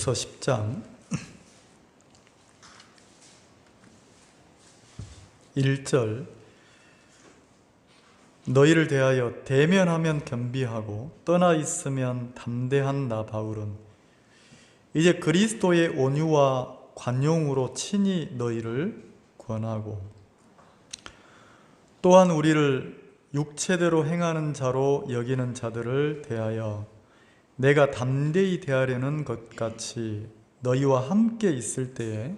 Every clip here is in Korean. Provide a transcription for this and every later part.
고린도후서 10장 1절 너희를 대하여 대면하면 겸비하고 떠나 있으면 담대한 나 바울은 이제 그리스도의 온유와 관용으로 친히 너희를 권하고 또한 우리를 육체대로 행하는 자로 여기는 자들을 대하여 내가 담대히 대하려는 것 같이 너희와 함께 있을 때에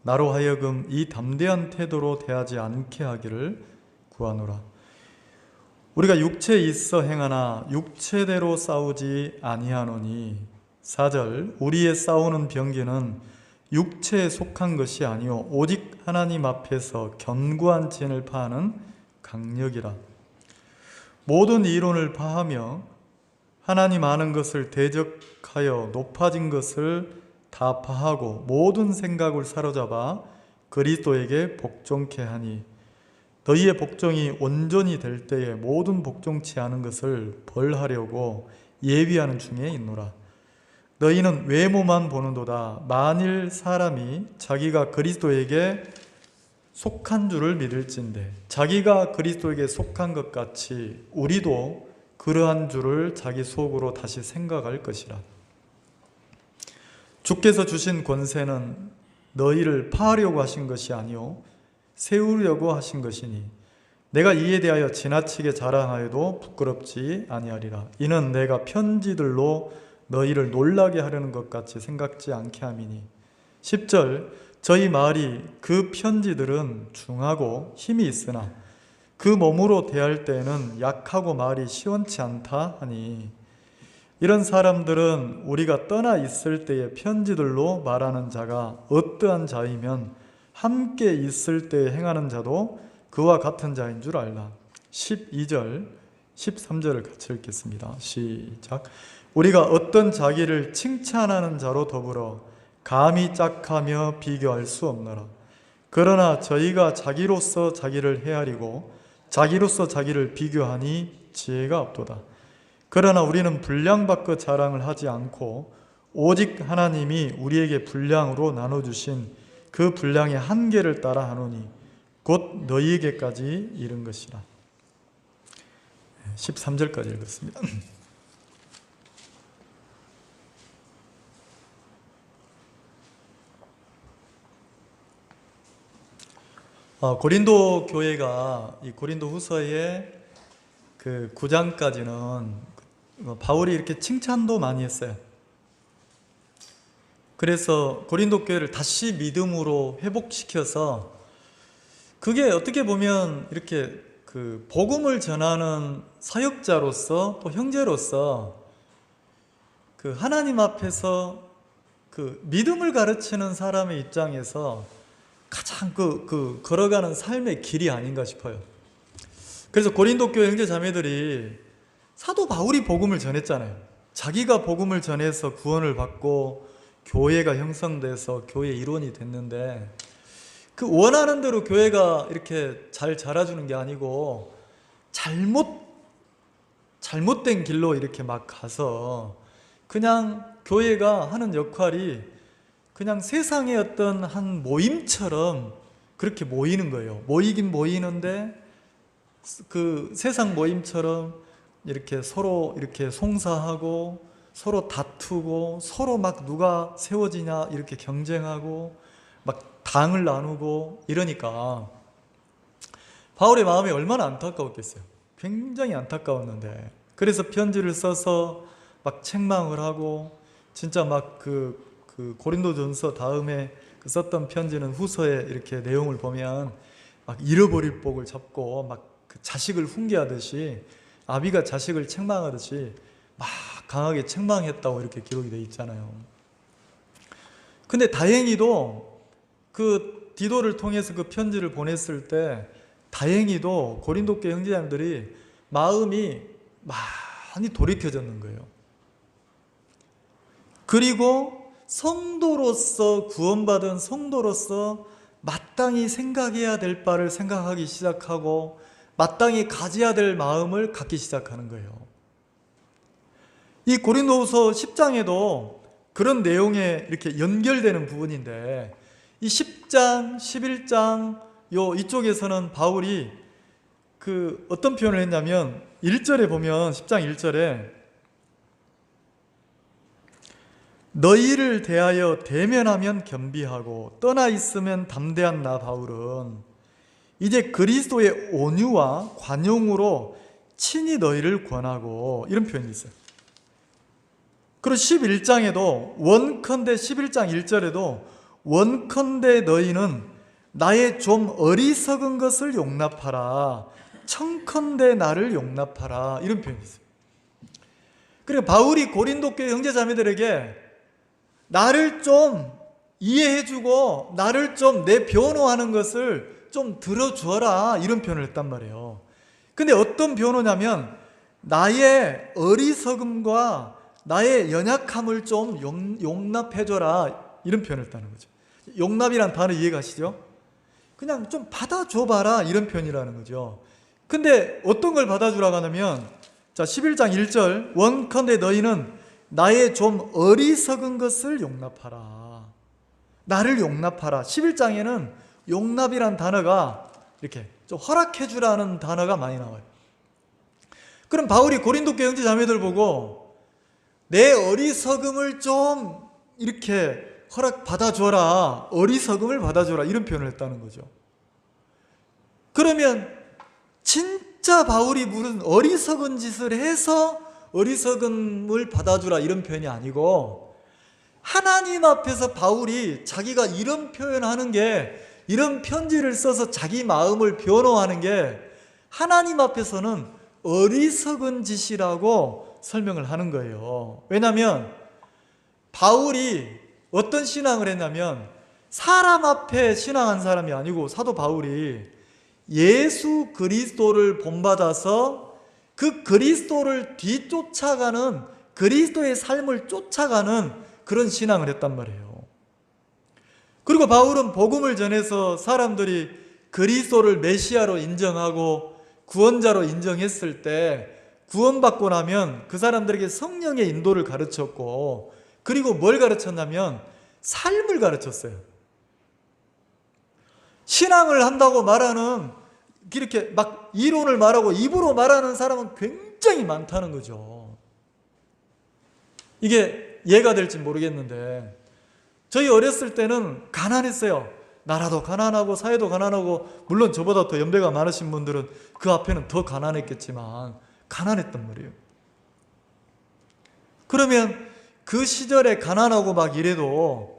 나로 하여금 이 담대한 태도로 대하지 않게 하기를 구하노라. 우리가 육체에 있어 행하나 육체대로 싸우지 아니하노니 4절 우리의 싸우는 병기는 육체에 속한 것이 아니요 오직 하나님 앞에서 견고한 진을 파하는 강력이라. 모든 이론을 파하며 하나님 아는 것을 대적하여 높아진 것을 다 파하고 모든 생각을 사로잡아 그리스도에게 복종케 하니 너희의 복종이 온전히 될 때에 모든 복종치 않은 것을 벌하려고 예비하는 중에 있노라. 너희는 외모만 보는도다. 만일 사람이 자기가 그리스도에게 속한 줄을 믿을진대 자기가 그리스도에게 속한 것 같이 우리도 그러한 줄을 자기 속으로 다시 생각할 것이라. 주께서 주신 권세는 너희를 파하려고 하신 것이 아니요 세우려고 하신 것이니 내가 이에 대하여 지나치게 자랑하여도 부끄럽지 아니하리라. 이는 내가 편지들로 너희를 놀라게 하려는 것 같이 생각지 않게 함이니 10절 저희 말이 그 편지들은 중하고 힘이 있으나 그 몸으로 대할 때에는 약하고 말이 시원치 않다 하니 이런 사람들은 우리가 떠나 있을 때의 편지들로 말하는 자가 어떠한 자이면 함께 있을 때 행하는 자도 그와 같은 자인 줄 알라. 12절 13절을 같이 읽겠습니다. 시작. 우리가 어떤 자기를 칭찬하는 자로 더불어 감히 짝하며 비교할 수 없노라. 그러나 저희가 자기로서 자기를 헤아리고 자기로서 자기를 비교하니 지혜가 없도다. 그러나 우리는 분량바꿔 자랑을 하지 않고 오직 하나님이 우리에게 분량으로 나눠주신 그 분량의 한계를 따라 하노니 곧 너희에게까지 이른 것이라. 13절까지 읽었습니다. 고린도 교회가 이 고린도 후서의 그 9장까지는 바울이 이렇게 칭찬도 많이 했어요. 그래서 고린도 교회를 다시 믿음으로 회복시켜서 그게 어떻게 보면 이렇게 그 복음을 전하는 사역자로서 또 형제로서 그 하나님 앞에서 그 믿음을 가르치는 사람의 입장에서 가장 걸어가는 삶의 길이 아닌가 싶어요. 그래서 고린도 교회 형제 자매들이 사도 바울이 복음을 전했잖아요. 자기가 복음을 전해서 구원을 받고 교회가 형성돼서 교회 일원이 됐는데 그 원하는 대로 교회가 이렇게 잘 자라주는 게 아니고 잘못된 길로 이렇게 막 가서 그냥 교회가 하는 역할이 그냥 세상의 어떤 한 모임처럼 그렇게 모이는 거예요. 모이긴 모이는데 그 세상 모임처럼 이렇게 서로 이렇게 송사하고 서로 다투고 서로 막 누가 세워지냐 이렇게 경쟁하고 막 당을 나누고 이러니까 바울의 마음이 얼마나 안타까웠겠어요. 굉장히 안타까웠는데 그래서 편지를 써서 막 책망을 하고 진짜 막 그 고린도전서 다음에 썼던 편지는 후서에 이렇게 내용을 보면 막 잃어버릴 복을 잡고 막 그 자식을 훈계하듯이 아비가 자식을 책망하듯이 막 강하게 책망했다고 이렇게 기록이 되어 있잖아요. 근데 다행히도 그 디도를 통해서 그 편지를 보냈을 때 다행히도 고린도 교회 형제자매들이 마음이 많이 돌이켜졌는 거예요. 그리고 성도로서 구원받은 성도로서 마땅히 생각해야 될 바를 생각하기 시작하고 마땅히 가져야 될 마음을 갖기 시작하는 거예요. 이 고린도후서 10장에도 그런 내용에 이렇게 연결되는 부분인데, 이 10장, 11장 이쪽에서는 바울이 어떤 표현을 했냐면 1절에 보면 10장 1절에 너희를 대하여 대면하면 겸비하고 떠나 있으면 담대한 나 바울은 이제 그리스도의 온유와 관용으로 친히 너희를 권하고, 이런 표현이 있어요. 그리고 11장에도 원컨대 11장 1절에도 원컨대 너희는 나의 좀 어리석은 것을 용납하라, 청컨대 나를 용납하라, 이런 표현이 있어요. 그리고 바울이 고린도 교회 형제자매들에게 나를 좀 이해해주고 나를 좀 내 변호하는 것을 좀 들어주어라, 이런 표현을 했단 말이에요. 근데 어떤 변호냐면 나의 어리석음과 나의 연약함을 좀 용납해줘라, 이런 표현을 했다는 거죠. 용납이란 단어 이해가시죠? 그냥 좀 받아줘봐라, 이런 표현이라는 거죠. 근데 어떤 걸 받아주라고 하냐면, 자, 11장 1절 원컨대 너희는 나의 좀 어리석은 것을 용납하라, 나를 용납하라. 11장에는 용납이란 단어가 이렇게 좀 허락해주라는 단어가 많이 나와요. 그럼 바울이 고린도 교회 형제 자매들 보고 내 어리석음을 좀 이렇게 받아줘라, 어리석음을 받아줘라, 이런 표현을 했다는 거죠. 그러면 진짜 바울이 무슨 어리석은 짓을 해서 어리석음을 받아주라, 이런 표현이 아니고, 하나님 앞에서 바울이 자기가 이런 표현하는 게, 이런 편지를 써서 자기 마음을 변호하는 게 하나님 앞에서는 어리석은 짓이라고 설명을 하는 거예요. 왜냐하면 바울이 어떤 신앙을 했냐면 사람 앞에 신앙한 사람이 아니고, 사도 바울이 예수 그리스도를 본받아서 그 그리스도를 뒤쫓아가는, 그리스도의 삶을 쫓아가는 그런 신앙을 했단 말이에요. 그리고 바울은 복음을 전해서 사람들이 그리스도를 메시아로 인정하고 구원자로 인정했을 때 구원받고 나면 그 사람들에게 성령의 인도를 가르쳤고, 그리고 뭘 가르쳤냐면 삶을 가르쳤어요. 신앙을 한다고 말하는, 이렇게 막 이론을 말하고 입으로 말하는 사람은 굉장히 많다는 거죠. 이게 이해가 될지 모르겠는데, 저희 어렸을 때는 가난했어요. 나라도 가난하고 사회도 가난하고, 물론 저보다 더 연배가 많으신 분들은 그 앞에는 더 가난했겠지만 가난했단 말이에요. 그러면 그 시절에 가난하고 막 이래도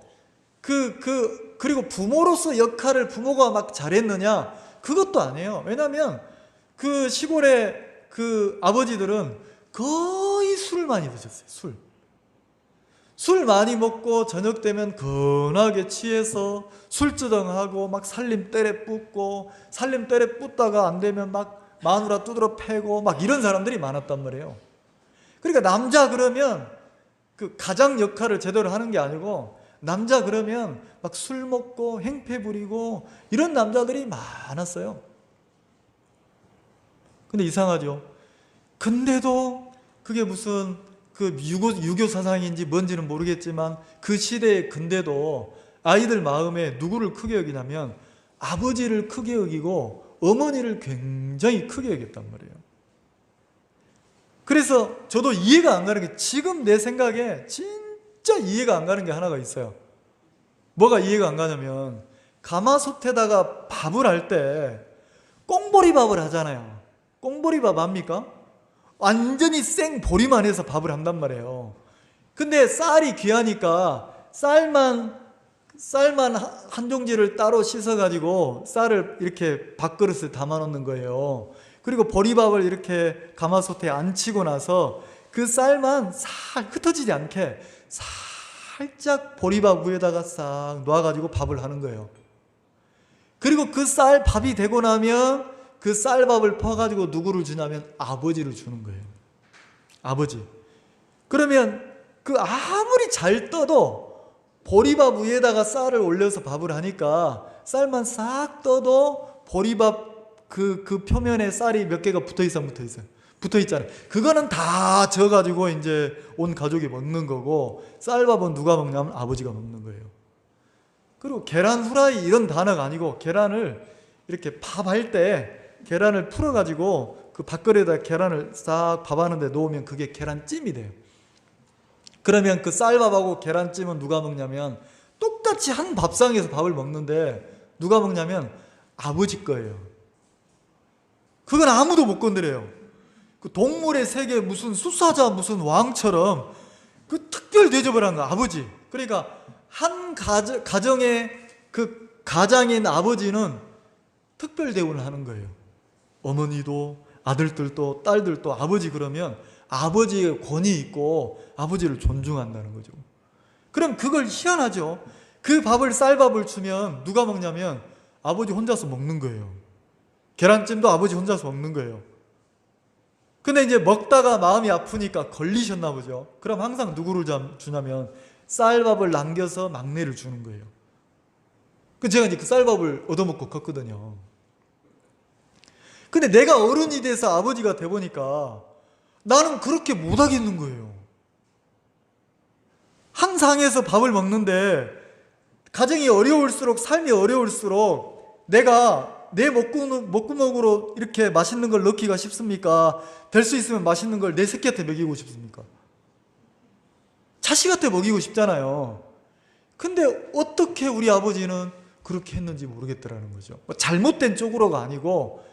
그리고 부모로서 역할을 부모가 막 잘했느냐? 그것도 아니에요. 왜냐하면 그 시골의 그 아버지들은 거의 술을 많이 드셨어요. 술 많이 먹고 저녁 되면 건하게 취해서 술주정하고 막 살림 때려 붓고, 살림 때려 붓다가 안 되면 막 마누라 두드러 패고 막 이런 사람들이 많았단 말이에요. 그러니까 남자 그러면 그 가장 역할을 제대로 하는 게 아니고, 남자 그러면 막 술 먹고 행패 부리고 이런 남자들이 많았어요. 근데 이상하죠. 근데도 그게 무슨 그 유교 사상인지 뭔지는 모르겠지만 그 시대에 근데도 아이들 마음에 누구를 크게 여기냐면 아버지를 크게 여기고 어머니를 굉장히 크게 여겼단 말이에요. 그래서 저도 이해가 안 가는 게, 지금 내 생각에 진짜 이해가 안 가는 게 하나가 있어요. 뭐가 이해가 안 가냐면, 가마솥에다가 밥을 할 때 꽁보리밥을 하잖아요. 꽁보리밥 압니까? 완전히 생 보리만 해서 밥을 한단 말이에요. 근데 쌀이 귀하니까 쌀만 한 종지를 따로 씻어가지고 쌀을 이렇게 밥그릇에 담아 놓는 거예요. 그리고 보리밥을 이렇게 가마솥에 안치고 나서 그 쌀만 흩어지지 않게 살짝 보리밥 위에다가 싹 놓아가지고 밥을 하는 거예요. 그리고 그 밥이 되고 나면 그 쌀밥을 퍼가지고 누구를 주냐면 아버지를 주는 거예요. 아버지. 그러면 그 아무리 잘 떠도 보리밥 위에다가 쌀을 올려서 밥을 하니까 쌀만 싹 떠도 보리밥 그 표면에 쌀이 몇 개가 붙어 있어요? 붙어 있잖아요. 그거는 다 져가지고 이제 온 가족이 먹는 거고, 쌀밥은 누가 먹냐면 아버지가 먹는 거예요. 그리고 계란 후라이 이런 단어가 아니고, 계란을 이렇게 밥할 때 계란을 풀어가지고 그 밥그릇에다 계란을 싹 밥하는데 놓으면 그게 계란찜이 돼요. 그러면 그 쌀밥하고 계란찜은 누가 먹냐면 똑같이 한 밥상에서 밥을 먹는데 누가 먹냐면 아버지 거예요. 그건 아무도 못 건드려요. 그 동물의 세계 무슨 수사자 무슨 왕처럼 그 특별 대접을 한 거 아버지. 그러니까 한 가정의 그 가장인 아버지는 특별 대우를 하는 거예요. 어머니도 아들들도 딸들도 아버지 그러면 아버지의 권위 있고 아버지를 존중한다는 거죠. 그럼 그걸 희한하죠. 그 밥을 쌀밥을 주면 누가 먹냐면 아버지 혼자서 먹는 거예요. 계란찜도 아버지 혼자서 먹는 거예요. 근데 이제 먹다가 마음이 아프니까 걸리셨나 보죠. 그럼 항상 누구를 주냐면 쌀밥을 남겨서 막내를 주는 거예요. 제가 이제 그 쌀밥을 얻어먹고 컸거든요. 근데 내가 어른이 돼서 아버지가 돼보니까 나는 그렇게 못하겠는 거예요. 한 상에서 밥을 먹는데 가정이 어려울수록 삶이 어려울수록 내가 내 목구멍으로 이렇게 맛있는 걸 넣기가 쉽습니까? 될 수 있으면 맛있는 걸 내 새끼한테 먹이고 싶습니까? 자식한테 먹이고 싶잖아요. 근데 어떻게 우리 아버지는 그렇게 했는지 모르겠더라는 거죠. 잘못된 쪽으로가 아니고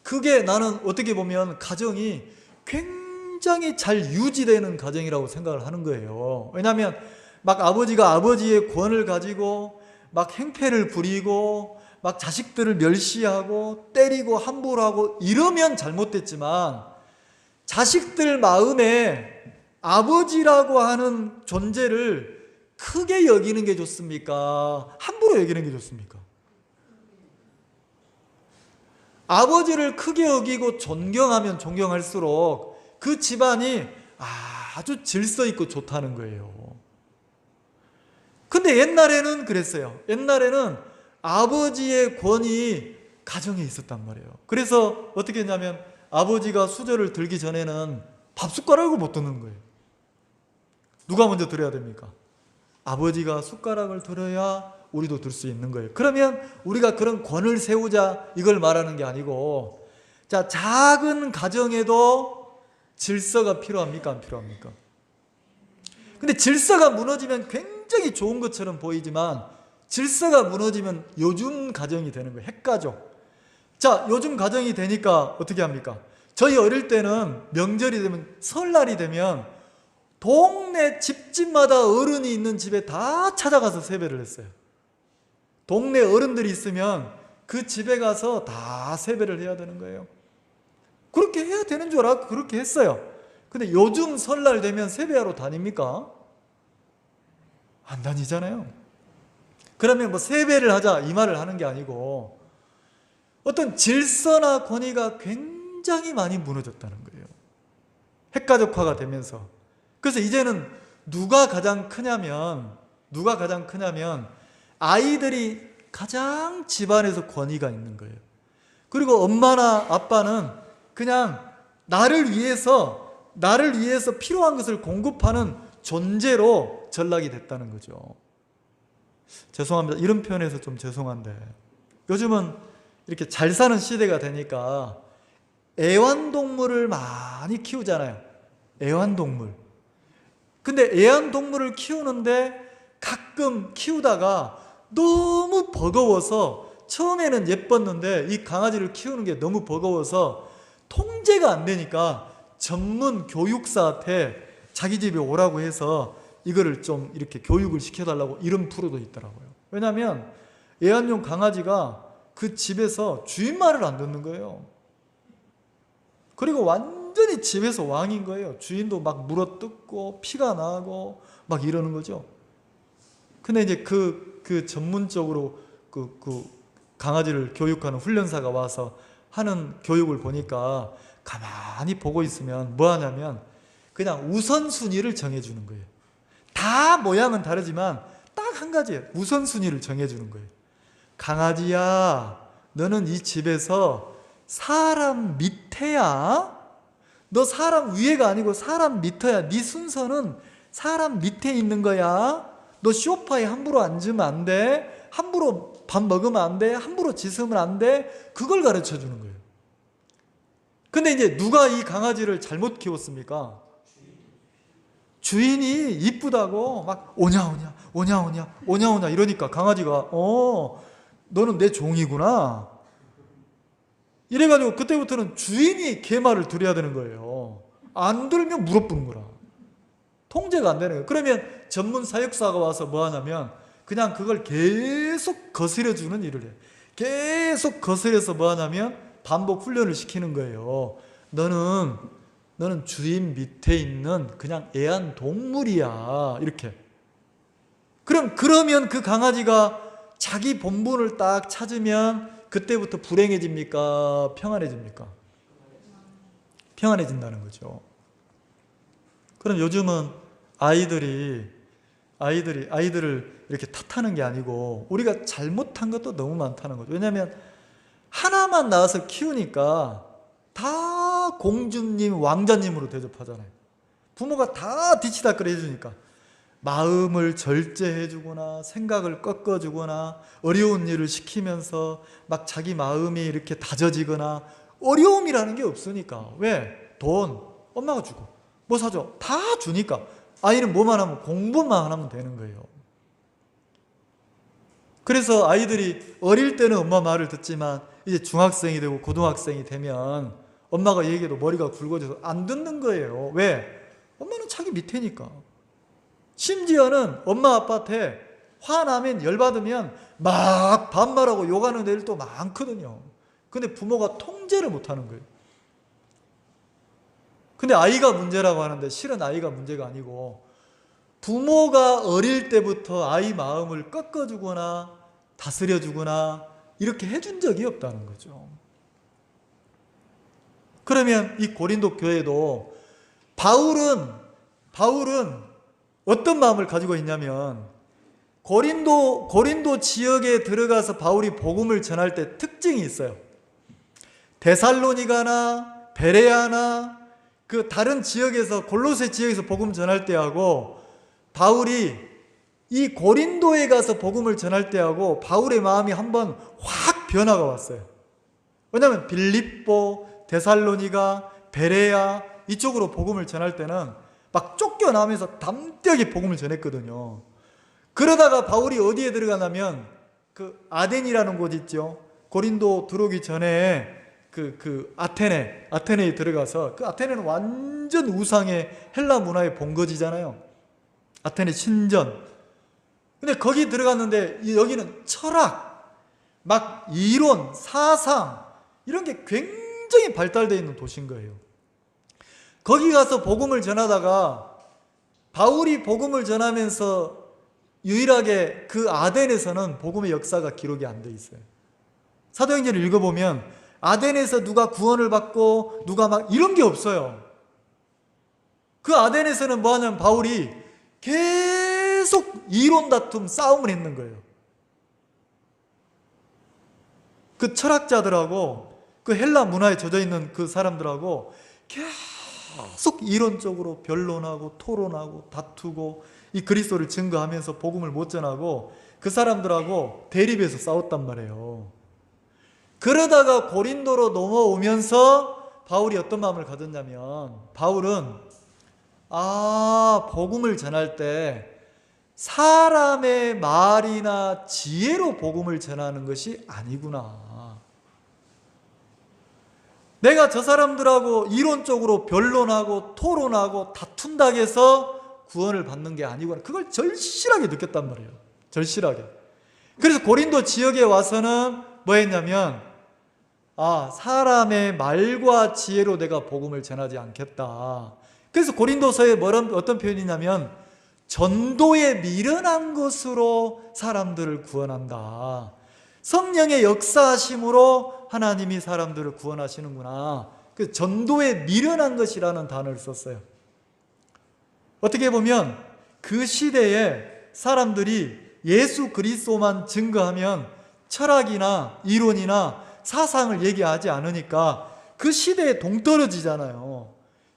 그게 나는 어떻게 보면 가정이 굉장히 잘 유지되는 가정이라고 생각을 하는 거예요. 왜냐하면 막 아버지가 아버지의 권을 가지고 막 행패를 부리고 막 자식들을 멸시하고 때리고 함부로 하고 이러면 잘못됐지만 자식들 마음에 아버지라고 하는 존재를 크게 여기는 게 좋습니까? 함부로 여기는 게 좋습니까? 아버지를 크게 여기고 존경하면 존경할수록 그 집안이 아주 질서 있고 좋다는 거예요. 근데 옛날에는 그랬어요. 옛날에는 아버지의 권위 가정에 있었단 말이에요. 그래서 어떻게 했냐면 아버지가 수저를 들기 전에는 밥숟가락을 못 드는 거예요. 누가 먼저 들어야 됩니까? 아버지가 숟가락을 들어야 우리도 들 수 있는 거예요. 그러면 우리가 그런 권을 세우자 이걸 말하는 게 아니고, 자, 작은 가정에도 질서가 필요합니까? 안 필요합니까? 근데 질서가 무너지면 굉장히 좋은 것처럼 보이지만 질서가 무너지면 요즘 가정이 되는 거예요. 핵가족. 자, 요즘 가정이 되니까 어떻게 합니까? 저희 어릴 때는 명절이 되면 설날이 되면 동네 집집마다 어른이 있는 집에 다 찾아가서 세배를 했어요. 동네 어른들이 있으면 그 집에 가서 다 세배를 해야 되는 거예요. 그렇게 해야 되는 줄 알았고 그렇게 했어요. 근데 요즘 설날 되면 세배하러 다닙니까? 안 다니잖아요. 그러면 뭐 세배를 하자 이 말을 하는 게 아니고 어떤 질서나 권위가 굉장히 많이 무너졌다는 거예요. 핵가족화가 되면서. 그래서 이제는 누가 가장 크냐면 아이들이 가장 집안에서 권위가 있는 거예요. 그리고 엄마나 아빠는 그냥 나를 위해서 필요한 것을 공급하는 존재로 전락이 됐다는 거죠. 죄송합니다. 이런 표현해서 좀 죄송한데 요즘은 이렇게 잘 사는 시대가 되니까 애완동물을 많이 키우잖아요. 애완동물. 근데 애완동물을 키우는데 가끔 키우다가 너무 버거워서 처음에는 예뻤는데 이 강아지를 키우는 게 너무 버거워서 통제가 안 되니까 전문 교육사한테 자기 집에 오라고 해서 이거를 좀 이렇게 교육을 시켜달라고 이런 프로도 있더라고요. 왜냐하면 애완용 강아지가 그 집에서 주인 말을 안 듣는 거예요. 그리고 완전히 집에서 왕인 거예요. 주인도 막 물어뜯고 피가 나고 막 이러는 거죠. 근데 이제 그 전문적으로 그 강아지를 교육하는 훈련사가 와서 하는 교육을 보니까 가만히 보고 있으면 뭐 하냐면 그냥 우선순위를 정해주는 거예요. 다 모양은 다르지만 딱 한 가지예요. 우선순위를 정해주는 거예요. 강아지야, 너는 이 집에서 사람 밑에야? 너 사람 위에가 아니고 사람 밑에야. 네 순서는 사람 밑에 있는 거야. 너 소파에 함부로 앉으면 안 돼. 함부로 밥 먹으면 안 돼. 함부로 짖으면 안 돼. 그걸 가르쳐 주는 거예요. 근데 이제 누가 이 강아지를 잘못 키웠습니까? 주인이 이쁘다고 막 오냐 이러니까 강아지가 너는 내 종이구나. 이래가지고 그때부터는 주인이 걔 말을 들어야 되는 거예요. 안 들으면 물어보는 거라. 통제가 안 되는 거예요. 그러면 전문 사육사가 와서 뭐 하냐면 그냥 그걸 계속 거스려주는 일을 해요. 계속 거스려서 뭐 하냐면 반복 훈련을 시키는 거예요. 너는 주인 밑에 있는 그냥 애완동물이야. 이렇게. 그러면 그 강아지가 자기 본분을 딱 찾으면 그때부터 불행해집니까? 평안해집니까? 평안해진다는 거죠. 그럼 요즘은 아이들을 이렇게 탓하는 게 아니고 우리가 잘못한 것도 너무 많다는 거죠. 왜냐하면 하나만 낳아서 키우니까 다 공주님, 왕자님으로 대접하잖아요. 부모가 다 뒤치다꺼리 해주니까 마음을 절제해주거나 생각을 꺾어주거나 어려운 일을 시키면서 막 자기 마음이 이렇게 다져지거나 어려움이라는 게 없으니까. 왜? 돈 엄마가 주고 뭐 사줘? 다 주니까 아이는 뭐만 하면 공부만 하면 되는 거예요. 그래서 아이들이 어릴 때는 엄마 말을 듣지만 이제 중학생이 되고 고등학생이 되면 엄마가 얘기해도 머리가 굵어져서 안 듣는 거예요. 왜? 엄마는 자기 밑에니까. 심지어는 엄마 아빠한테 화나면 열받으면 막 반말하고 욕하는 애들도 많거든요. 근데 부모가 통제를 못하는 거예요. 근데 아이가 문제라고 하는데 실은 아이가 문제가 아니고 부모가 어릴 때부터 아이 마음을 꺾어주거나 다스려주거나 이렇게 해준 적이 없다는 거죠. 그러면 이 고린도 교회도 바울은 어떤 마음을 가지고 있냐면 고린도 지역에 들어가서 바울이 복음을 전할 때 특징이 있어요. 데살로니가나 베레아나 그 다른 지역에서 골로새 지역에서 복음 전할 때하고 바울이 이 고린도에 가서 복음을 전할 때하고 바울의 마음이 한번 확 변화가 왔어요. 왜냐하면 빌립보, 데살로니가, 베레아 이쪽으로 복음을 전할 때는 막 쫓겨나면서 담대하게 복음을 전했거든요. 그러다가 바울이 어디에 들어가냐면 그 아덴이라는 곳 있죠. 고린도 들어오기 전에 그 아테네에 들어가서 그 아테네는 완전 우상의 헬라 문화의 본거지잖아요. 아테네 신전. 근데 거기 들어갔는데 여기는 철학, 막 이론, 사상 이런 게 굉장히 발달되어 있는 도시인 거예요. 거기 가서 복음을 전하다가 바울이 복음을 전하면서 유일하게 그 아덴에서는 복음의 역사가 기록이 안 돼 있어요. 사도행전을 읽어보면 아덴에서 누가 구원을 받고 누가 막 이런 게 없어요. 그 아덴에서는 뭐 하냐면 바울이 계속 이론 다툼 싸움을 했는 거예요. 그 철학자들하고 그 헬라 문화에 젖어 있는 그 사람들하고 계속 이론적으로 변론하고 토론하고 다투고 이 그리스도를 증거하면서 복음을 못 전하고 그 사람들하고 대립해서 싸웠단 말이에요. 그러다가 고린도로 넘어오면서 바울이 어떤 마음을 가졌냐면 바울은 복음을 전할 때 사람의 말이나 지혜로 복음을 전하는 것이 아니구나. 내가 저 사람들하고 이론적으로 변론하고 토론하고 다툰다고 해서 구원을 받는 게 아니구나. 그걸 절실하게 느꼈단 말이에요. 절실하게. 그래서 고린도 지역에 와서는 뭐 했냐면 사람의 말과 지혜로 내가 복음을 전하지 않겠다. 그래서 고린도서에 어떤 표현이냐면 전도에 미련한 것으로 사람들을 구원한다. 성령의 역사하심으로 하나님이 사람들을 구원하시는구나. 그 전도에 미련한 것이라는 단어를 썼어요. 어떻게 보면 그 시대에 사람들이 예수 그리스도만 증거하면 철학이나 이론이나 사상을 얘기하지 않으니까 그 시대에 동떨어지잖아요.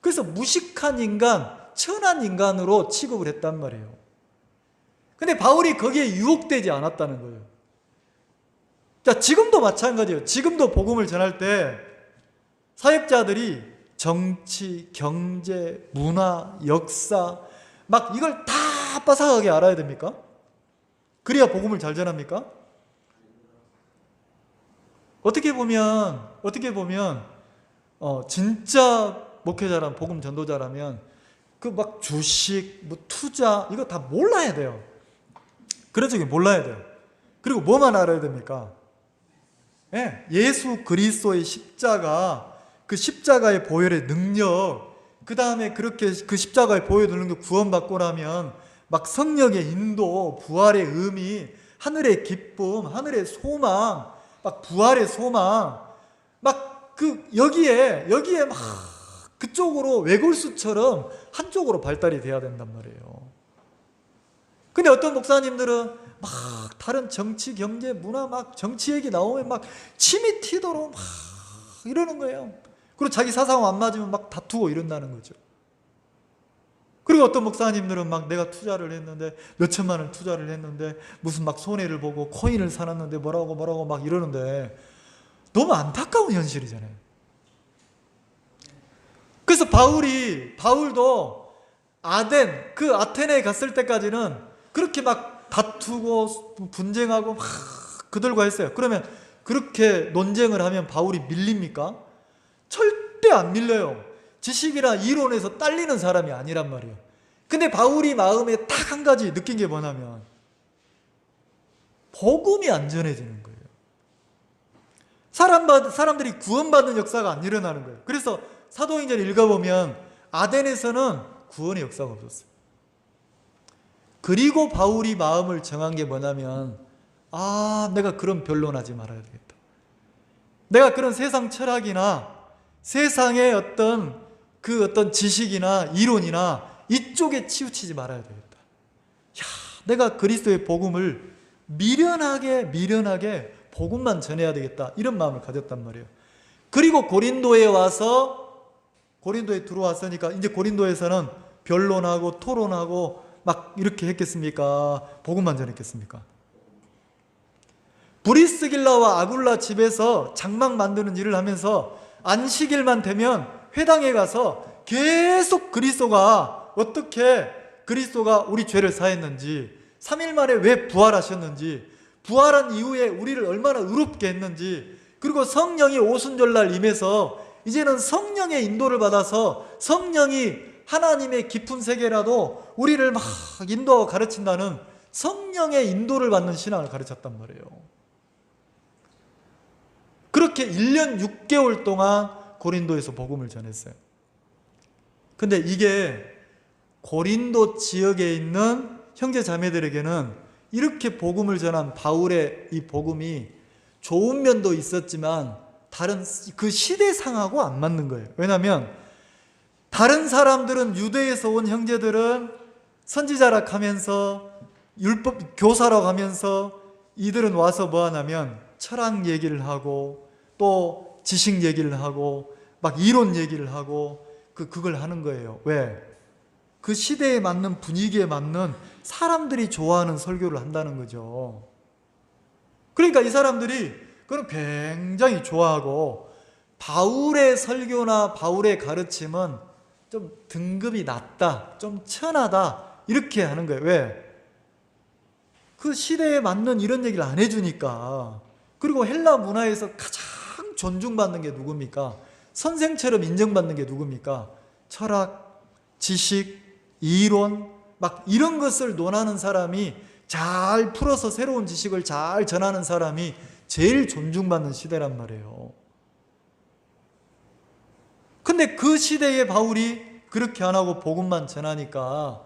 그래서 무식한 인간, 천한 인간으로 취급을 했단 말이에요. 근데 바울이 거기에 유혹되지 않았다는 거예요. 자, 지금도 마찬가지예요. 지금도 복음을 전할 때 사역자들이 정치, 경제, 문화, 역사 막 이걸 다 빠삭하게 알아야 됩니까? 그래야 복음을 잘 전합니까? 어떻게 보면 진짜 목회자라면, 복음 전도자라면 그 막 주식, 뭐 투자 이거 다 몰라야 돼요. 그런 적이 몰라야 돼요. 그리고 뭐만 알아야 됩니까? 예수 그리스도의 십자가, 그 십자가의 보혈의 능력, 그 다음에 그렇게 그 십자가의 보혈의 능력 구원받고 나면 막 성령의 인도, 부활의 의미, 하늘의 기쁨, 하늘의 소망, 막 부활의 소망, 막 그 여기에 막 그쪽으로 외골수처럼 한쪽으로 발달이 돼야 된단 말이에요. 근데 어떤 목사님들은 막 다른 정치, 경제, 문화 막 정치 얘기 나오면 막 침이 튀도록 막 이러는 거예요. 그리고 자기 사상 안 맞으면 막 다투고 이런다는 거죠. 그리고 어떤 목사님들은 막 내가 투자를 했는데 몇 천만 원 투자를 했는데 무슨 막 손해를 보고 코인을 사놨는데 뭐라고 막 이러는데 너무 안타까운 현실이잖아요. 그래서 바울도 그 아테네에 갔을 때까지는 그렇게 막 다투고 분쟁하고 막 그들과 했어요. 그러면 그렇게 논쟁을 하면 바울이 밀립니까? 절대 안 밀려요. 지식이나 이론에서 딸리는 사람이 아니란 말이에요. 근데 바울이 마음에 딱 한 가지 느낀 게 뭐냐면 복음이 안 전해지는 거예요. 사람들이 구원받는 역사가 안 일어나는 거예요. 그래서 사도행전 읽어보면 아덴에서는 구원의 역사가 없었어요. 그리고 바울이 마음을 정한 게 뭐냐면 내가 그런 변론하지 말아야 되겠다. 내가 그런 세상 철학이나 세상의 어떤 지식이나 이론이나 이쪽에 치우치지 말아야 되겠다. 내가 그리스도의 복음을 미련하게 복음만 전해야 되겠다. 이런 마음을 가졌단 말이에요. 그리고 고린도에 들어왔으니까 이제 고린도에서는 변론하고 토론하고 막 이렇게 했겠습니까? 복음만 전했겠습니까? 브리스길라와 아굴라 집에서 장막 만드는 일을 하면서 안식일만 되면 회당에 가서 계속 그리스도가 어떻게 그리스도가 우리 죄를 사했는지, 3일 만에 왜 부활하셨는지, 부활한 이후에 우리를 얼마나 의롭게 했는지, 그리고 성령이 오순절날 임해서 이제는 성령의 인도를 받아서 성령이 하나님의 깊은 세계라도 우리를 막 인도하고 가르친다는 성령의 인도를 받는 신앙을 가르쳤단 말이에요. 그렇게 1년 6개월 동안 고린도에서 복음을 전했어요. 근데 이게 고린도 지역에 있는 형제 자매들에게는 이렇게 복음을 전한 바울의 이 복음이 좋은 면도 있었지만 다른 그 시대상하고 안 맞는 거예요. 왜냐하면 다른 사람들은, 유대에서 온 형제들은 선지자라 하면서 율법 교사라고 하면서 이들은 와서 뭐 하냐면 철학 얘기를 하고 또 지식 얘기를 하고 막 이론 얘기를 하고 그걸 하는 거예요. 왜? 그 시대에 맞는, 분위기에 맞는 사람들이 좋아하는 설교를 한다는 거죠. 그러니까 이 사람들이 그걸 굉장히 좋아하고 바울의 설교나 바울의 가르침은 좀 등급이 낮다, 좀 천하다 이렇게 하는 거예요. 왜? 그 시대에 맞는 이런 얘기를 안 해주니까. 그리고 헬라 문화에서 가장 존중받는 게 누굽니까? 선생처럼 인정받는 게 누굽니까? 철학, 지식, 이론 막 이런 것을 논하는 사람이, 잘 풀어서 새로운 지식을 잘 전하는 사람이 제일 존중받는 시대란 말이에요. 근데 그 시대에 바울이 그렇게 안 하고 복음만 전하니까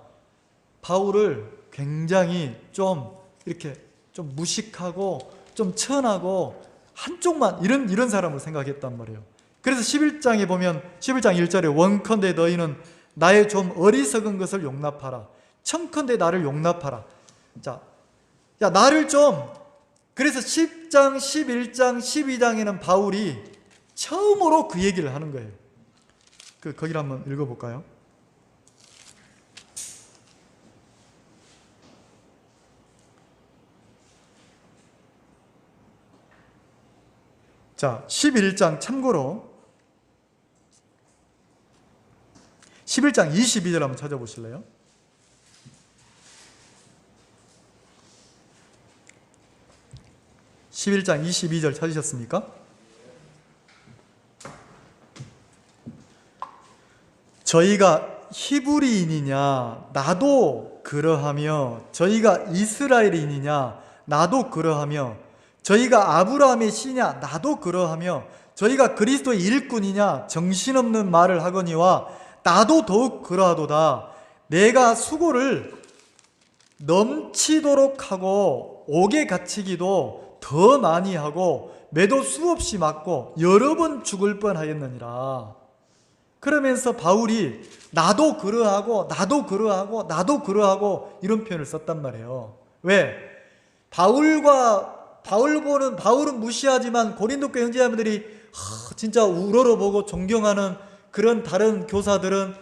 바울을 굉장히 좀 이렇게 좀 무식하고 좀 천하고 한쪽만 이런 사람으로 생각했단 말이에요. 그래서 11장에 보면 11장 1절에 원컨대 너희는 나의 좀 어리석은 것을 용납하라. 청컨대 나를 용납하라. 자, 나를 좀, 그래서 10장, 11장, 12장에는 바울이 처음으로 그 얘기를 하는 거예요. 거기를 한번 읽어볼까요? 자, 11장 참고로 11장 22절 한번 찾아보실래요? (11장 22절) 찾으셨습니까? 저희가 히브리인이냐 나도 그러하며, 저희가 이스라엘인이냐 나도 그러하며, 저희가 아브라함의 씨냐 나도 그러하며, 저희가 그리스도의 일꾼이냐 정신없는 말을 하거니와 나도 더욱 그러하도다. 내가 수고를 넘치도록 하고 옥에 갇히기도 더 많이 하고 매도 수없이 맞고 여러 번 죽을 뻔하였느니라. 그러면서 바울이 나도 그러하고 나도 그러하고 나도 그러하고 이런 표현을 썼단 말이에요. 왜? 바울은 무시하지만 고린도 교회 형제자매들이 진짜 우러러보고 존경하는 그런 다른 교사들은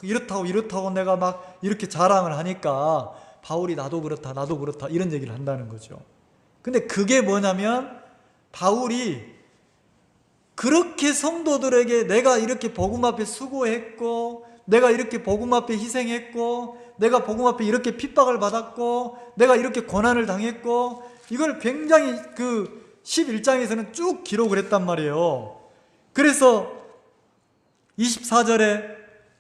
이렇다고 내가 막 이렇게 자랑을 하니까 바울이 나도 그렇다 이런 얘기를 한다는 거죠. 근데 그게 뭐냐면 바울이 그렇게 성도들에게 내가 이렇게 복음 앞에 수고했고, 내가 이렇게 복음 앞에 희생했고, 내가 복음 앞에 이렇게 핍박을 받았고, 내가 이렇게 고난을 당했고, 이걸 굉장히 11장에서는 쭉 기록을 했단 말이에요. 그래서 24절에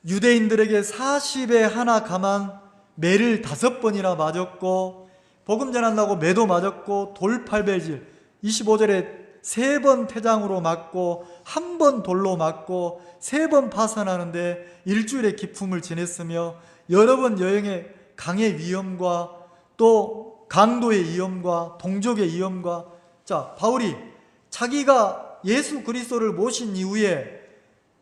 유대인들에게 40에 하나 감한 매를 5번이나 맞았고, 복음 전한다고 매도 맞았고, 돌 8배질, 25절에 3번 태장으로 맞고, 1번 돌로 맞고, 3번 파선하는데 일주일의 기품을 지냈으며, 여러 번 여행의 강의 위험과 또 강도의 위험과 동족의 위험과, 자, 바울이 자기가 예수 그리스도를 모신 이후에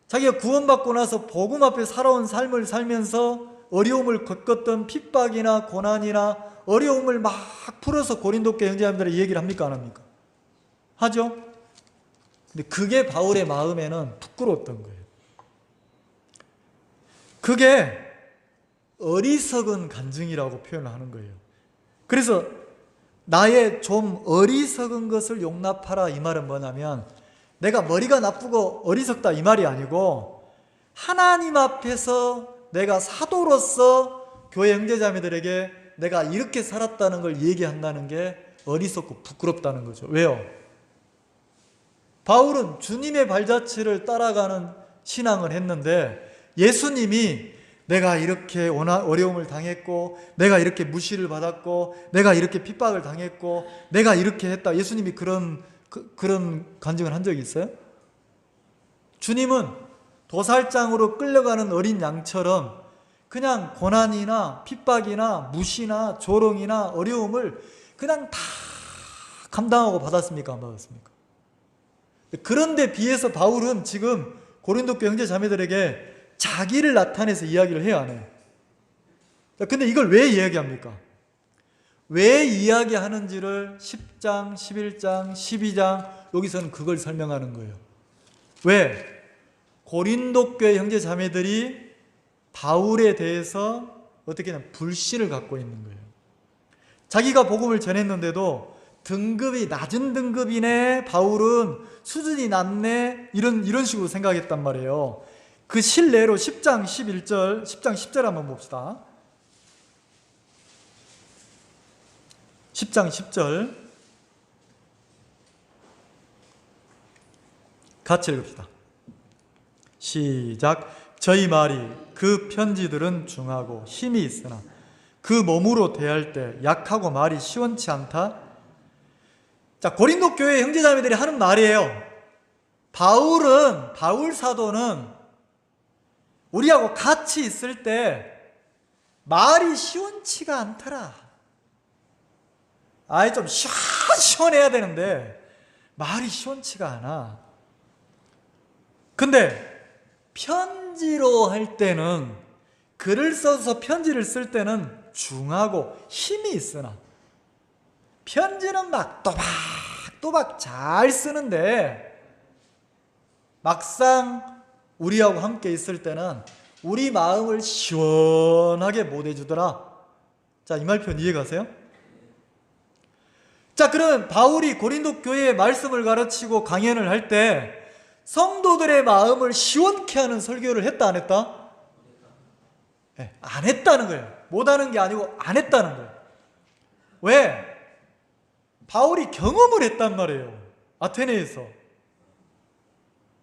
자기가 구원받고 나서 복음 앞에 살아온 삶을 살면서 어려움을 겪었던 핍박이나 고난이나 어려움을 막 풀어서 고린도 교회 형제자매들에게 얘기를 합니까, 안 합니까? 하죠? 근데 그게 바울의 마음에는 부끄러웠던 거예요. 그게 어리석은 간증이라고 표현을 하는 거예요. 그래서 나의 좀 어리석은 것을 용납하라, 이 말은 뭐냐면 내가 머리가 나쁘고 어리석다 이 말이 아니고, 하나님 앞에서 내가 사도로서 교회 형제자매들에게 내가 이렇게 살았다는 걸 얘기한다는 게 어리석고 부끄럽다는 거죠. 왜요? 바울은 주님의 발자취를 따라가는 신앙을 했는데, 예수님이 내가 이렇게 어려움을 당했고, 내가 이렇게 무시를 받았고, 내가 이렇게 핍박을 당했고, 내가 이렇게 했다, 예수님이 그런 간증을 한 적이 있어요? 주님은 도살장으로 끌려가는 어린 양처럼 그냥 고난이나 핍박이나 무시나 조롱이나 어려움을 그냥 다 감당하고 받았습니까, 안 받았습니까? 그런데 비해서 바울은 지금 고린도 교회 형제 자매들에게 자기를 나타내서 이야기를 해야 하네요. 근데 이걸 왜 이야기합니까? 왜 이야기하는지를 10장, 11장, 12장 여기서는 그걸 설명하는 거예요. 왜? 고린도 교회 형제 자매들이 바울에 대해서 어떻게 보면 불신을 갖고 있는 거예요. 자기가 복음을 전했는데도 등급이 낮은 등급이네, 바울은 수준이 낮네, 이런 식으로 생각했단 말이에요. 그 실례로 10장 11절, 10장 10절 한번 봅시다. 10장 10절 같이 읽읍시다. 시작. 저희 말이 그 편지들은 중하고 힘이 있으나 그 몸으로 대할 때 약하고 말이 시원치 않다. 자, 고린도 교회 형제자매들이 하는 말이에요. 바울 사도는 우리하고 같이 있을 때 말이 시원치가 않더라. 좀 시원해야 되는데 말이 시원치가 않아. 근데 편지로 할 때는, 글을 써서 편지를 쓸 때는 중하고 힘이 있으나, 편지는 막 또박또박 잘 쓰는데 막상 우리하고 함께 있을 때는 우리 마음을 시원하게 못 해주더라. 자, 이 말편 이해가세요? 자, 그럼 바울이 고린도 교회에 말씀을 가르치고 강연을 할 때 성도들의 마음을 시원케 하는 설교를 했다 안 했다? 네, 안 했다는 거예요. 못하는 게 아니고 안 했다는 거예요. 왜? 바울이 경험을 했단 말이에요. 아테네에서.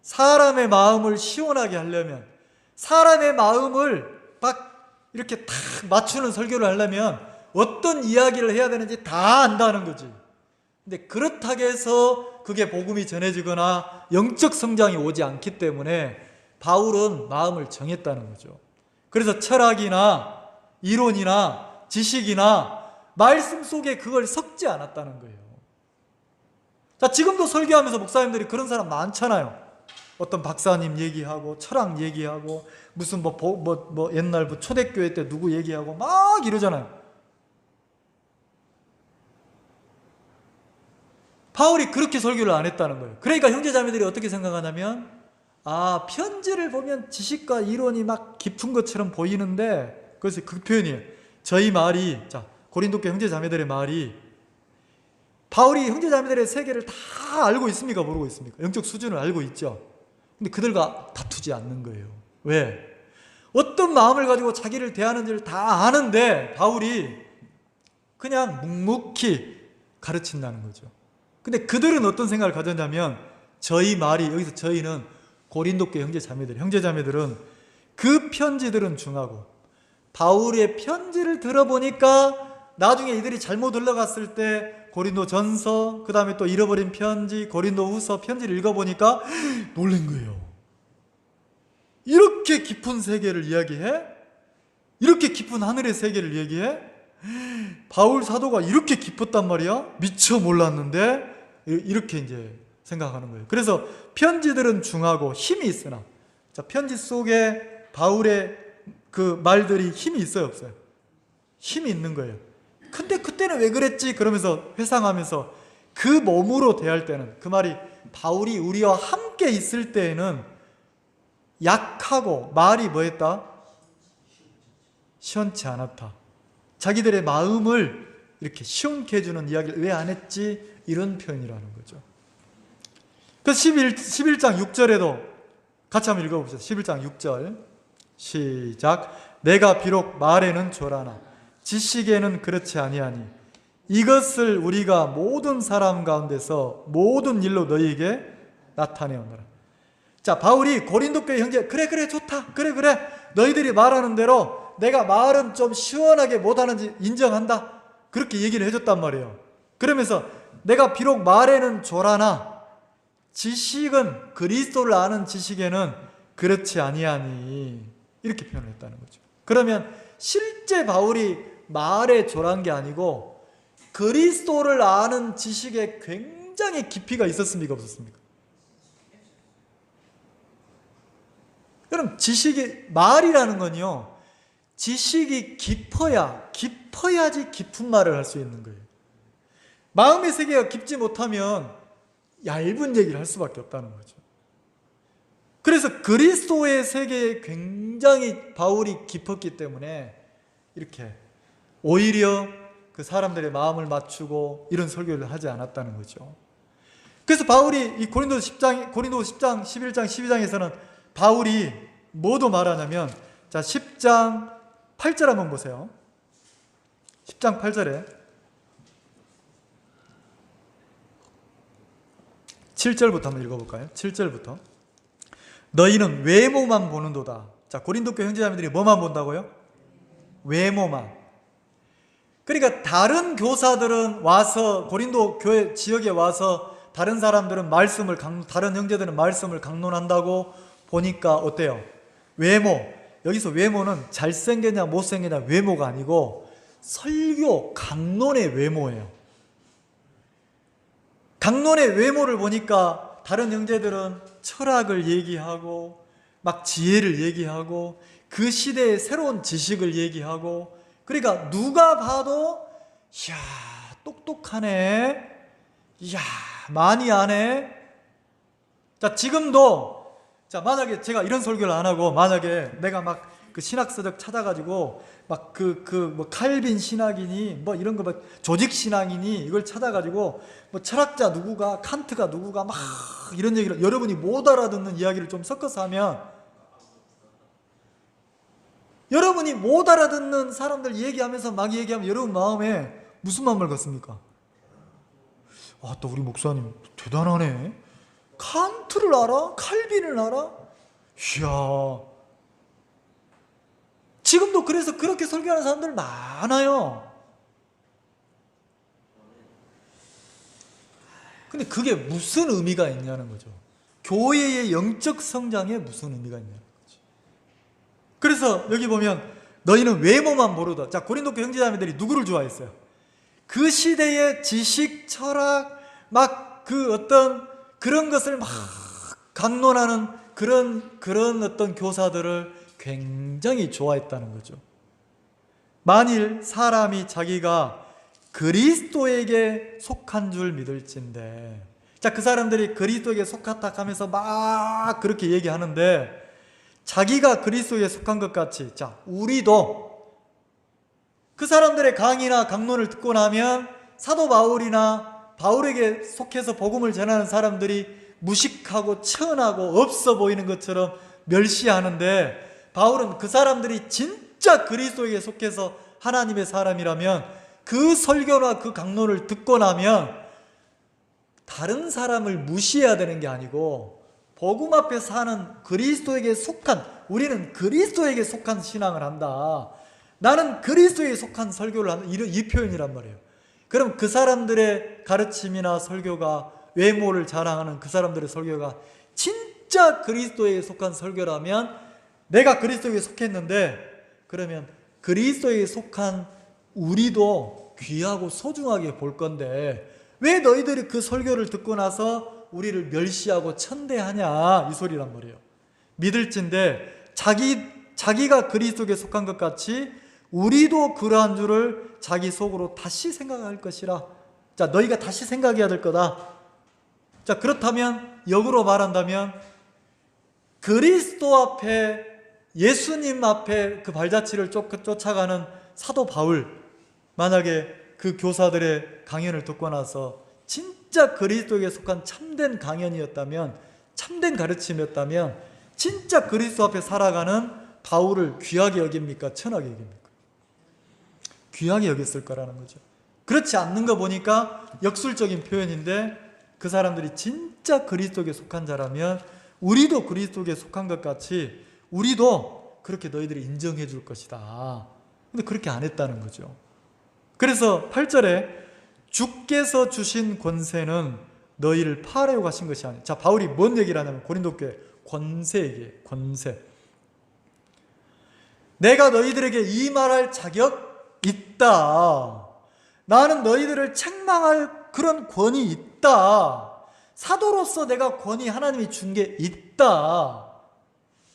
사람의 마음을 시원하게 하려면, 사람의 마음을 딱 이렇게 탁 맞추는 설교를 하려면 어떤 이야기를 해야 되는지 다 안다는 거지. 근데 그렇다고 해서 그게 복음이 전해지거나 영적 성장이 오지 않기 때문에 바울은 마음을 정했다는 거죠. 그래서 철학이나 이론이나 지식이나 말씀 속에 그걸 섞지 않았다는 거예요. 자, 지금도 설교하면서 목사님들이 그런 사람 많잖아요. 어떤 박사님 얘기하고 철학 얘기하고 무슨 옛날 초대교회 때 누구 얘기하고 막 이러잖아요. 바울이 그렇게 설교를 안 했다는 거예요. 그러니까 형제자매들이 어떻게 생각하냐면, 아, 편지를 보면 지식과 이론이 막 깊은 것처럼 보이는데, 그래서 그 표현이에요. 저희 말이, 자, 고린도교 형제자매들의 말이, 바울이 형제자매들의 세계를 다 알고 있습니까? 모르고 있습니까? 영적 수준을 알고 있죠. 근데 그들과 다투지 않는 거예요. 왜? 어떤 마음을 가지고 자기를 대하는지를 다 아는데 바울이 그냥 묵묵히 가르친다는 거죠. 근데 그들은 어떤 생각을 가졌냐면, 저희 말이, 여기서 저희는 고린도교 형제자매들은 그 편지들은 중하고 바울의 편지를 들어보니까 나중에 이들이 잘못 흘러갔을 때 고린도 전서, 그 다음에 또 잃어버린 편지, 고린도 후서 편지를 읽어보니까 놀란 거예요. 이렇게 깊은 세계를 이야기해? 이렇게 깊은 하늘의 세계를 얘기해? 바울 사도가 이렇게 깊었단 말이야? 미처 몰랐는데? 이렇게 이제 생각하는 거예요. 그래서 편지들은 중하고 힘이 있으나, 자, 편지 속에 바울의 그 말들이 힘이 있어요, 없어요? 힘이 있는 거예요. 근데 그때는 왜 그랬지? 그러면서 회상하면서 그 몸으로 대할 때는, 그 말이 바울이 우리와 함께 있을 때에는 약하고 말이 뭐했다? 시원치 않았다. 자기들의 마음을 이렇게 시원케 해주는 이야기를 왜 안 했지? 이런 표현이라는 거죠. 그 11장 6절에도 같이 한번 읽어봅시다. 11장 6절 시작. 내가 비록 말에는 조라나 지식에는 그렇지 아니하니 이것을 우리가 모든 사람 가운데서 모든 일로 너희에게 나타내오노라. 자, 바울이 고린도교회 형제, 그래 좋다, 그래 너희들이 말하는 대로 내가 말은 좀 시원하게 못하는지 인정한다, 그렇게 얘기를 해줬단 말이에요. 그러면서 내가 비록 말에는 조라나 지식은, 그리스도를 아는 지식에는 그렇지 아니하니, 이렇게 표현을 했다는 거죠. 그러면 실제 바울이 말에 조란 게 아니고 그리스도를 아는 지식에 굉장히 깊이가 있었습니까? 없었습니까? 그럼 지식이, 말이라는 건요, 지식이 깊어야지 깊은 말을 할 수 있는 거예요. 마음의 세계가 깊지 못하면 얇은 얘기를 할 수밖에 없다는 거죠. 그래서 그리스도의 세계에 굉장히 바울이 깊었기 때문에 이렇게 오히려 그 사람들의 마음을 맞추고 이런 설교를 하지 않았다는 거죠. 그래서 바울이 이 고린도 10장, 11장, 12장에서는 바울이 뭐도 말하냐면, 자, 10장 8절 한번 보세요. 10장 8절에 7절부터 한번 읽어볼까요? 7절부터. 너희는 외모만 보는도다. 자, 고린도교 형제자매들이 뭐만 본다고요? 외모만. 그러니까 다른 교사들은 와서, 고린도 교회 지역에 와서 다른 사람들은 다른 형제들은 말씀을 강론한다고 보니까 어때요? 외모. 여기서 외모는 잘생겼냐 못생겼냐 외모가 아니고 설교, 강론의 외모예요. 강론의 외모를 보니까 다른 형제들은 철학을 얘기하고 막 지혜를 얘기하고 그 시대의 새로운 지식을 얘기하고, 그러니까 누가 봐도 이야 똑똑하네, 이야 많이 아네. 자, 지금도 자, 만약에 제가 이런 설교를 안 하고 만약에 내가 막 그 신학서적 찾아가지고 막 뭐 칼빈 신학이니 뭐 이런 거 막 조직 신앙이니 이걸 찾아가지고 뭐 철학자 누구가 칸트가 누구가 막 이런 얘기를 여러분이 못 알아듣는 이야기를 좀 섞어서 하면 여러분이 못 알아듣는 사람들 얘기하면서 막 얘기하면 여러분 마음에 무슨 마음을 갖습니까? 아, 또 우리 목사님 대단하네. 칸트를 알아? 칼빈을 알아? 이야. 지금도 그래서 그렇게 설교하는 사람들 많아요. 근데 그게 무슨 의미가 있냐는 거죠. 교회의 영적 성장에 무슨 의미가 있냐는 거죠. 그래서 여기 보면 너희는 외모만 모르다. 자, 고린도 형제자매들이 누구를 좋아했어요? 그 시대의 지식, 철학, 막 그 어떤 그런 것을 막 강론하는 그런 어떤 교사들을 굉장히 좋아했다는 거죠. 만일 사람이 자기가 그리스도에게 속한 줄 믿을진데, 자, 그 사람들이 그리스도에게 속았다 하면서 막 그렇게 얘기하는데 자기가 그리스도에 속한 것 같이, 자, 우리도 그 사람들의 강의나 강론을 듣고 나면 사도 바울이나 바울에게 속해서 복음을 전하는 사람들이 무식하고 천하고 없어 보이는 것처럼 멸시하는데, 바울은 그 사람들이 진짜 그리스도에게 속해서 하나님의 사람이라면 그 설교나 그 강론을 듣고 나면 다른 사람을 무시해야 되는 게 아니고 복음 앞에 사는 그리스도에게 속한, 우리는 그리스도에게 속한 신앙을 한다, 나는 그리스도에게 속한 설교를 한다, 이 표현이란 말이에요. 그럼 그 사람들의 가르침이나 설교가, 외모를 자랑하는 그 사람들의 설교가 진짜 그리스도에게 속한 설교라면, 내가 그리스도에게 속했는데 그러면 그리스도에게 속한 우리도 귀하고 소중하게 볼 건데 왜 너희들이 그 설교를 듣고 나서 우리를 멸시하고 천대하냐, 이 소리란 말이에요. 믿을진데 자기가 그리스도에게 속한 것 같이 우리도 그러한 줄을 자기 속으로 다시 생각할 것이라. 자, 너희가 다시 생각해야 될 거다. 자, 그렇다면 역으로 말한다면 그리스도 앞에, 예수님 앞에 그 발자취를 쫓아가는 사도 바울, 만약에 그 교사들의 강연을 듣고 나서 진짜 그리스도에게 속한 참된 강연이었다면, 참된 가르침이었다면 진짜 그리스도 앞에 살아가는 바울을 귀하게 여깁니까? 천하게 여깁니까? 귀하게 여겼을 거라는 거죠. 그렇지 않는 거 보니까 역술적인 표현인데, 그 사람들이 진짜 그리스도에게 속한 자라면 우리도 그리스도에게 속한 것 같이 우리도 그렇게 너희들이 인정해 줄 것이다. 근데 그렇게 안 했다는 거죠. 그래서 8절에 주께서 주신 권세는 너희를 파하려고 하신 것이 아니라, 자, 바울이 뭔 얘기를 하냐면 고린도 교회 권세 얘기해요. 권세. 내가 너희들에게 이 말할 자격 있다. 나는 너희들을 책망할 그런 권위 있다. 사도로서 내가 권위 하나님이 준 게 있다.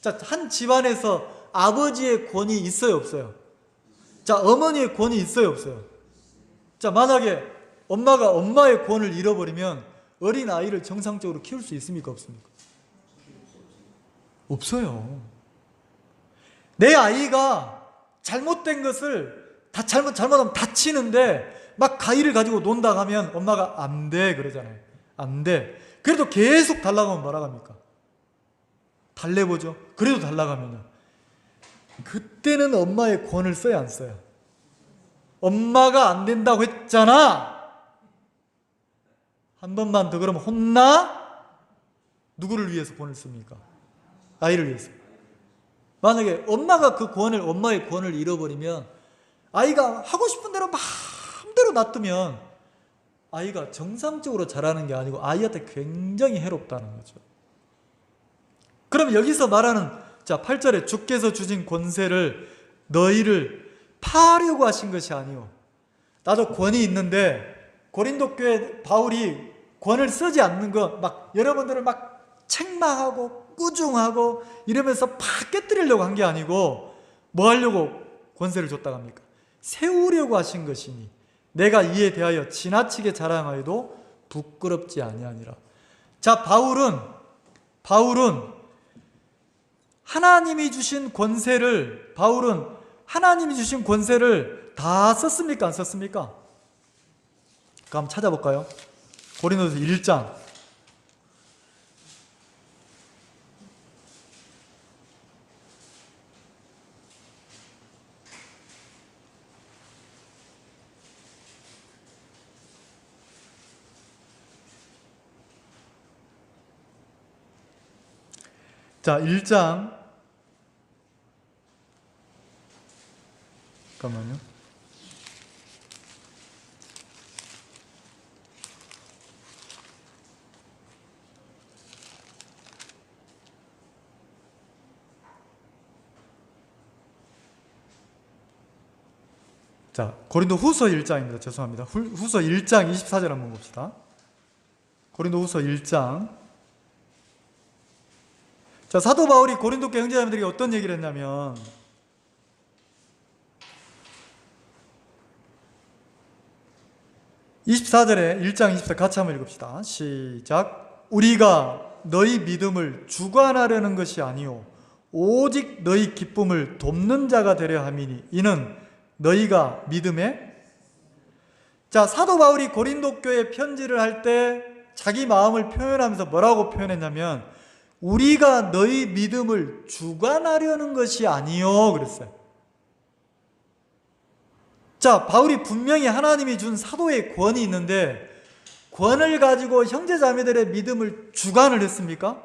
자, 한 집안에서 아버지의 권위 있어요, 없어요? 자, 어머니의 권위 있어요, 없어요? 자, 만약에 엄마가 엄마의 권을 잃어버리면 어린 아이를 정상적으로 키울 수 있습니까, 없습니까? 없어요. 내 아이가 잘못된 것을 잘못하면 다치는데 막 가위를 가지고 논다 하면 엄마가 안 돼 그러잖아요. 안 돼. 그래도 계속 달라고 하면 뭐라고 합니까? 달래보죠. 그래도 달라고 하면요, 그때는 엄마의 권을 써야 안 써요? 엄마가 안 된다고 했잖아. 한 번만 더 그러면 혼나? 누구를 위해서 권을 씁니까? 아이를 위해서. 만약에 엄마가 엄마의 권을 잃어버리면 아이가 하고 싶은 대로 마음대로 놔두면 아이가 정상적으로 자라는 게 아니고 아이한테 굉장히 해롭다는 거죠. 그럼 여기서 말하는, 자, 8절에 주께서 주신 권세를 너희를 파하려고 하신 것이 아니오. 나도 권위 있는데 고린도 교회 바울이 권을 쓰지 않는 거, 막 여러분들을 막 책망하고 꾸중하고 이러면서 팍 깨뜨리려고 한 게 아니고 뭐 하려고 권세를 줬다고 합니까? 세우려고 하신 것이니 내가 이에 대하여 지나치게 자랑하여도 부끄럽지 아니하니라. 자, 바울은 하나님이 주신 권세를, 바울은 하나님이 주신 권세를 다 썼습니까? 안 썼습니까? 그럼 찾아볼까요? 고린도서 1장. 자, 1장. 잠깐만요. 자, 고린도 후서 1장입니다. 죄송합니다. 후서 1장 24절 한번 봅시다. 고린도 후서 1장. 자, 사도 바울이 고린도 교회 형제자매들에게 어떤 얘기를 했냐면 24절에 1장 24절 같이 한번 읽읍시다. 시작. 우리가 너희 믿음을 주관하려는 것이 아니요 오직 너희 기쁨을 돕는 자가 되려 함이니 이는 너희가 믿음에. 자, 사도 바울이 고린도 교회 편지를 할 때 자기 마음을 표현하면서 뭐라고 표현했냐면 우리가 너희 믿음을 주관하려는 것이 아니요 그랬어요. 자, 바울이 분명히 하나님이 준 사도의 권이 있는데 권을 가지고 형제자매들의 믿음을 주관을 했습니까?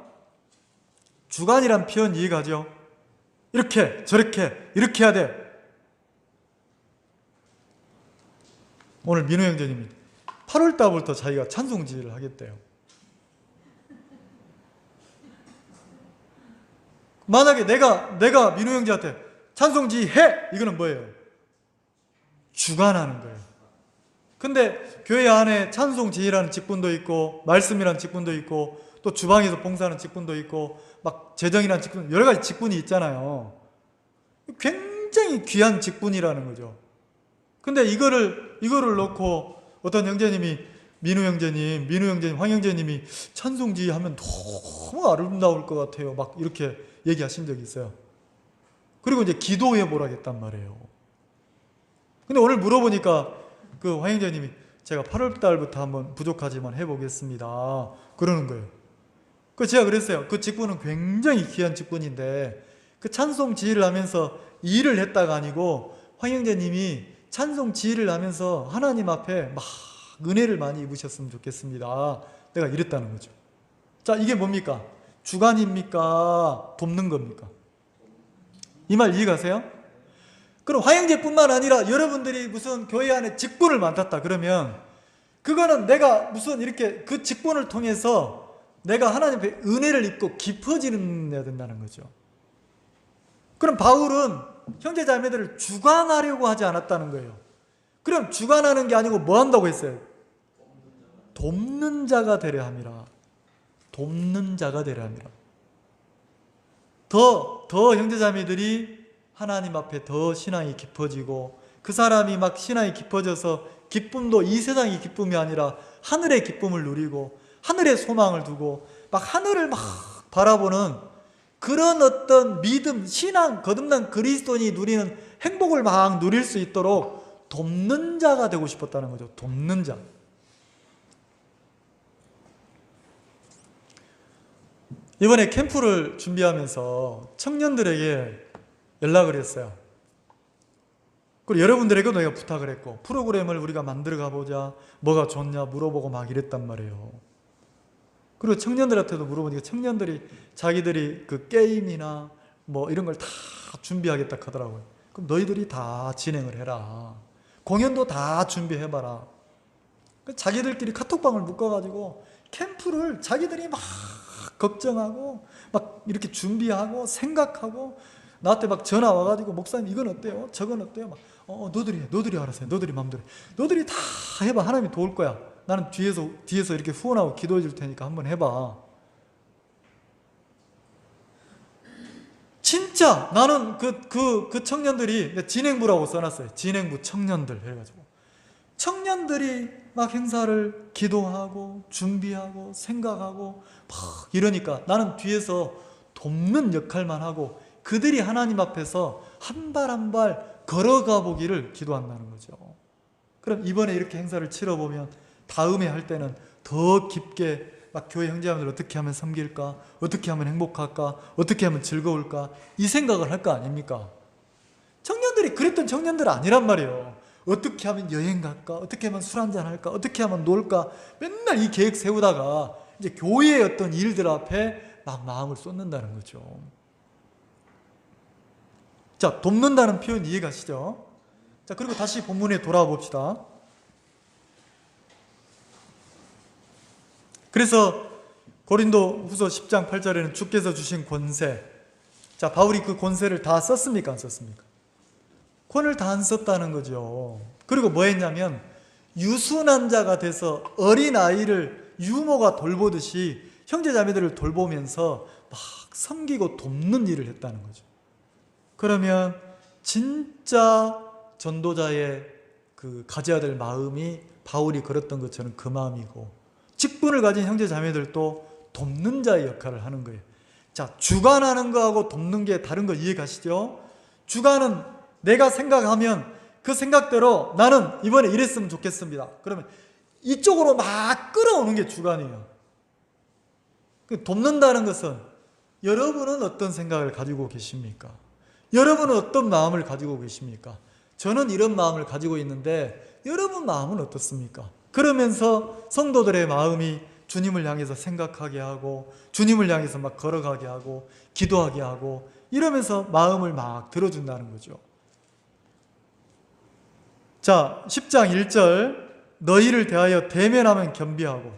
주관이란 표현 이해가죠? 이렇게 저렇게 이렇게 해야 돼. 오늘 민호 형제님이 8월 달부터 자기가 찬송지를 하겠대요. 만약에 내가 민호 형제한테 찬송지 해! 이거는 뭐예요? 주관하는 거예요. 근데 교회 안에 찬송지휘라는 직분도 있고 말씀이라는 직분도 있고 또 주방에서 봉사하는 직분도 있고 막 재정이라는 직분, 여러 가지 직분이 있잖아요. 굉장히 귀한 직분이라는 거죠. 근데 이거를 놓고 어떤 형제님이 민우 형제님, 황 형제님이 찬송지 하면 너무 아름다울 것 같아요. 막 이렇게 얘기하신 적이 있어요. 그리고 이제 기도해 보라겠단 말이에요. 근데 오늘 물어보니까 그 황 형제님이 제가 8월 달부터 한번 부족하지만 해보겠습니다. 그러는 거예요. 그 제가 그랬어요. 그 직분은 굉장히 귀한 직분인데 그 찬송 지휘를 하면서 일을 했다가 아니고 황 형제님이 찬송 지휘를 하면서 하나님 앞에 막 은혜를 많이 입으셨으면 좋겠습니다. 내가 이랬다는 거죠. 자, 이게 뭡니까? 주관입니까? 돕는 겁니까? 이 말 이해가세요? 그럼 화형제뿐만 아니라 여러분들이 무슨 교회 안에 직분을 맡았다 그러면 그거는 내가 무슨 이렇게 그 직분을 통해서 내가 하나님 앞에 은혜를 입고 깊어지는 된다는 거죠. 그럼 바울은 형제자매들을 주관하려고 하지 않았다는 거예요. 그럼 주관하는 게 아니고 뭐 한다고 했어요? 돕는 자가 되려 함이라. 돕는 자가 되려 함이라. 더 형제자매들이 하나님 앞에 더 신앙이 깊어지고 그 사람이 막 신앙이 깊어져서 기쁨도 이 세상의 기쁨이 아니라 하늘의 기쁨을 누리고 하늘의 소망을 두고 막 하늘을 막 바라보는 그런 어떤 믿음, 신앙, 거듭난 그리스도인이 누리는 행복을 막 누릴 수 있도록 돕는 자가 되고 싶었다는 거죠. 돕는 자. 이번에 캠프를 준비하면서 청년들에게 연락을 했어요. 그리고 여러분들에게도 내가 부탁을 했고 프로그램을 우리가 만들어 가보자, 뭐가 좋냐 물어보고 막 이랬단 말이에요. 그리고 청년들한테도 물어보니까 청년들이 자기들이 그 게임이나 뭐 이런 걸 다 준비하겠다 하더라고요. 그럼 너희들이 다 진행을 해라. 공연도 다 준비해봐라. 자기들끼리 카톡방을 묶어가지고 캠프를 자기들이 막 걱정하고 막 이렇게 준비하고 생각하고 나한테 막 전화 와가지고 목사님 이건 어때요? 저건 어때요? 막 너들이 알아서 해. 너들이 마음대로 해. 너들이 다 해봐. 하나님이 도울 거야. 나는 뒤에서 이렇게 후원하고 기도해 줄 테니까 한번 해봐. 진짜 나는 그 청년들이 진행부라고 써놨어요. 진행부 청년들 해가지고 청년들이 막 행사를 기도하고 준비하고 생각하고 막 이러니까 나는 뒤에서 돕는 역할만 하고 그들이 하나님 앞에서 한 발 한 발 걸어가 보기를 기도한다는 거죠. 그럼 이번에 이렇게 행사를 치러보면 다음에 할 때는 더 깊게 막 교회 형제자매들 어떻게 하면 섬길까? 어떻게 하면 행복할까? 어떻게 하면 즐거울까? 이 생각을 할 거 아닙니까? 청년들이 그랬던 청년들 아니란 말이에요. 어떻게 하면 여행 갈까? 어떻게 하면 술 한잔 할까? 어떻게 하면 놀까? 맨날 이 계획 세우다가 이제 교회의 어떤 일들 앞에 막 마음을 쏟는다는 거죠. 자, 돕는다는 표현 이해가시죠? 자, 그리고 다시 본문에 돌아와 봅시다. 그래서 고린도 후서 10장 8절에는 주께서 주신 권세. 자, 바울이 그 권세를 다 썼습니까? 안 썼습니까? 권을 다 안 썼다는 거죠. 그리고 뭐 했냐면 유순한 자가 돼서 어린아이를 유모가 돌보듯이 형제자매들을 돌보면서 막 섬기고 돕는 일을 했다는 거죠. 그러면 진짜 전도자의 그 가져야 될 마음이 바울이 걸었던 것처럼 그 마음이고, 직분을 가진 형제자매들도 돕는 자의 역할을 하는 거예요. 자, 주관하는 거하고 돕는 게 다른 거 이해가시죠? 주관은 내가 생각하면 그 생각대로 나는 이번에 이랬으면 좋겠습니다. 그러면 이쪽으로 막 끌어오는 게 주관이에요. 돕는다는 것은 여러분은 어떤 생각을 가지고 계십니까? 여러분은 어떤 마음을 가지고 계십니까? 저는 이런 마음을 가지고 있는데 여러분 마음은 어떻습니까? 그러면서 성도들의 마음이 주님을 향해서 생각하게 하고 주님을 향해서 막 걸어가게 하고 기도하게 하고 이러면서 마음을 막 들어준다는 거죠. 자, 10장 1절 너희를 대하여 대면하면 겸비하고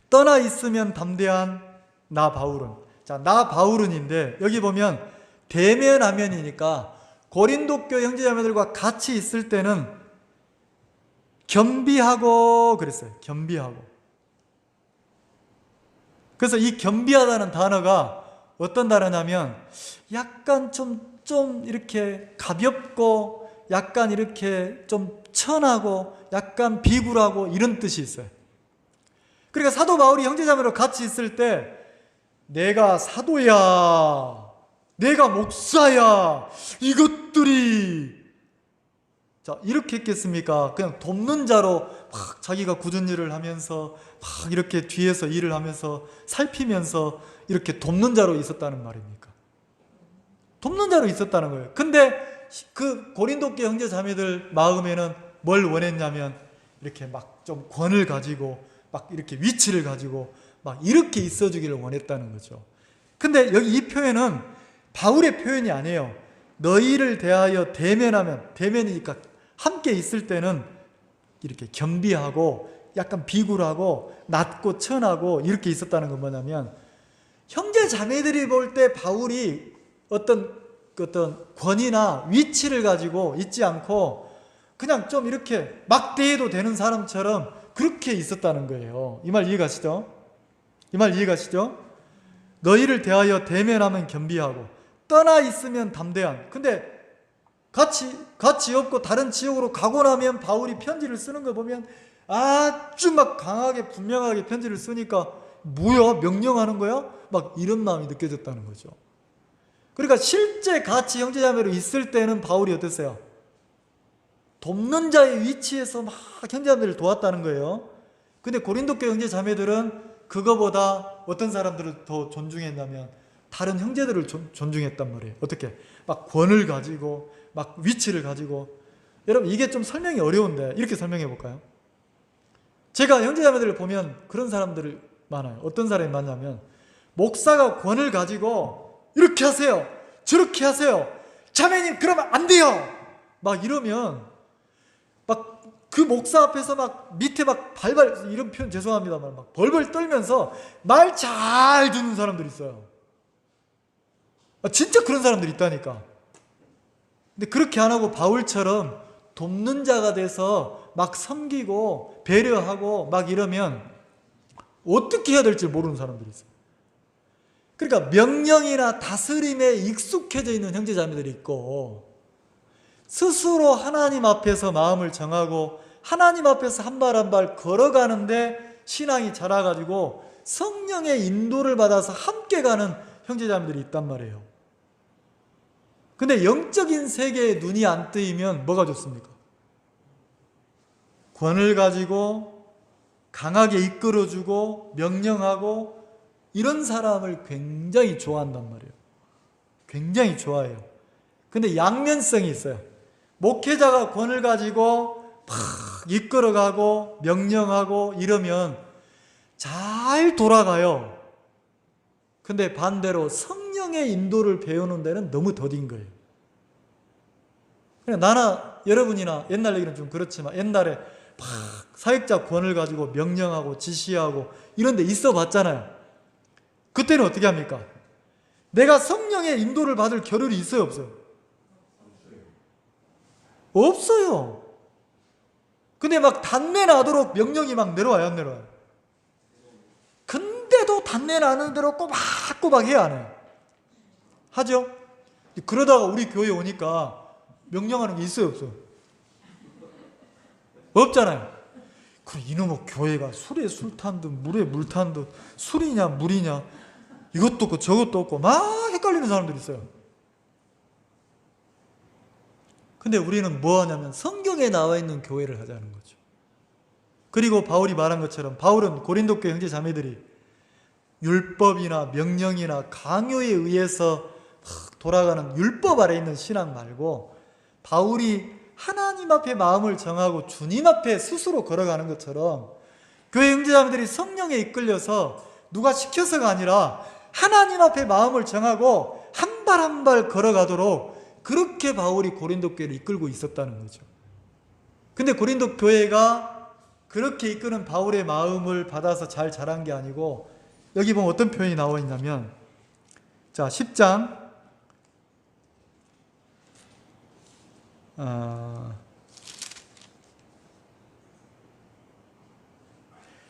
떠나 있으면 담대한 나 바울은. 자, 나 바울은인데 여기 보면 대면하면이니까 고린도 교회 형제자매들과 같이 있을 때는 겸비하고 그랬어요. 겸비하고. 그래서 이 겸비하다는 단어가 어떤 단어냐면 약간 좀 이렇게 가볍고 약간 이렇게 좀 천하고 약간 비굴하고 이런 뜻이 있어요. 그러니까 사도 바울이 형제자매로 같이 있을 때 내가 사도야, 내가 목사야, 이것들이 자, 이렇게 했겠습니까? 그냥 돕는 자로 막 자기가 굳은 일을 하면서 막 이렇게 뒤에서 일을 하면서 살피면서 이렇게 돕는 자로 있었다는 말입니까? 돕는 자로 있었다는 거예요. 근데 그 고린도교 형제 자매들 마음에는 뭘 원했냐면 이렇게 막 좀 권을 가지고 막 이렇게 위치를 가지고 막 이렇게 있어주기를 원했다는 거죠. 근데 여기 이 표현은 바울의 표현이 아니에요. 너희를 대하여 대면하면, 대면이니까 함께 있을 때는 이렇게 겸비하고 약간 비굴하고 낮고 천하고 이렇게 있었다는 건 뭐냐면 형제 자매들이 볼 때 바울이 어떤 권위나 위치를 가지고 있지 않고 그냥 좀 이렇게 막 대해도 되는 사람처럼 그렇게 있었다는 거예요. 이 말 이해가시죠? 이 말 이해가시죠? 너희를 대하여 대면하면 겸비하고 떠나 있으면 담대한. 근데 같이 없고 다른 지역으로 가고 나면 바울이 편지를 쓰는 거 보면 아주 막 강하게 분명하게 편지를 쓰니까 뭐야? 명령하는 거야? 막 이런 마음이 느껴졌다는 거죠. 그러니까 실제 같이 형제자매로 있을 때는 바울이 어땠어요? 돕는 자의 위치에서 막 형제자매를 도왔다는 거예요. 근데 고린도교 형제자매들은 그거보다 어떤 사람들을 더 존중했냐면 다른 형제들을 존중했단 말이에요. 어떻게? 막 권을 가지고 막 위치를 가지고. 여러분 이게 좀 설명이 어려운데 이렇게 설명해 볼까요? 제가 형제자매들을 보면 그런 사람들이 많아요. 어떤 사람이 많냐면 목사가 권을 가지고 이렇게 하세요, 저렇게 하세요, 자매님 그러면 안 돼요 막 이러면 막 그 목사 앞에서 막 밑에 막 발발, 이런 표현 죄송합니다만 막 벌벌 떨면서 말 잘 듣는 사람들이 있어요. 진짜 그런 사람들이 있다니까. 근데 그렇게 안 하고 바울처럼 돕는 자가 돼서 막 섬기고 배려하고 막 이러면 어떻게 해야 될지 모르는 사람들이 있어요. 그러니까 명령이나 다스림에 익숙해져 있는 형제자매들이 있고 스스로 하나님 앞에서 마음을 정하고 하나님 앞에서 한 발 한 발 걸어가는데 신앙이 자라가지고 성령의 인도를 받아서 함께 가는 형제자매들이 있단 말이에요. 근데 영적인 세계에 눈이 안 뜨이면 뭐가 좋습니까? 권을 가지고 강하게 이끌어주고 명령하고 이런 사람을 굉장히 좋아한단 말이에요. 굉장히 좋아해요. 근데 양면성이 있어요. 목회자가 권을 가지고 막 이끌어가고 명령하고 이러면 잘 돌아가요. 근데 반대로 성령의 인도를 배우는 데는 너무 더딘 거예요. 나나 여러분이나 옛날 얘기는 좀 그렇지만 옛날에 막 사역자 권을 가지고 명령하고 지시하고 이런 데 있어 봤잖아요. 그때는 어떻게 합니까? 내가 성령의 인도를 받을 겨를이 있어요, 없어요? 없어요. 근데 막 단내 나도록 명령이 막 내려와요, 안 내려와요? 근데도 단내 나는 대로 꼬박꼬박 해야 안 해요? 하죠? 그러다가 우리 교회 오니까 명령하는 게 있어요, 없어요? 없잖아요. 그럼 이놈의 교회가 술에 술 탄 듯 물에 물 탄 듯 술이냐 물이냐 이것도 없고 저것도 없고 막 헷갈리는 사람들이 있어요. 근데 우리는 뭐 하냐면 성경에 나와 있는 교회를 하자는 거죠. 그리고 바울이 말한 것처럼 바울은 고린도 교회 형제 자매들이 율법이나 명령이나 강요에 의해서 돌아가는 율법 아래 있는 신앙 말고 바울이 하나님 앞에 마음을 정하고 주님 앞에 스스로 걸어가는 것처럼 교회 형제자매들이 성령에 이끌려서 누가 시켜서가 아니라 하나님 앞에 마음을 정하고 한 발 한 발 걸어가도록 그렇게 바울이 고린도 교회를 이끌고 있었다는 거죠. 근데 고린도 교회가 그렇게 이끄는 바울의 마음을 받아서 잘 자란 게 아니고 여기 보면 어떤 표현이 나와 있냐면 자 10장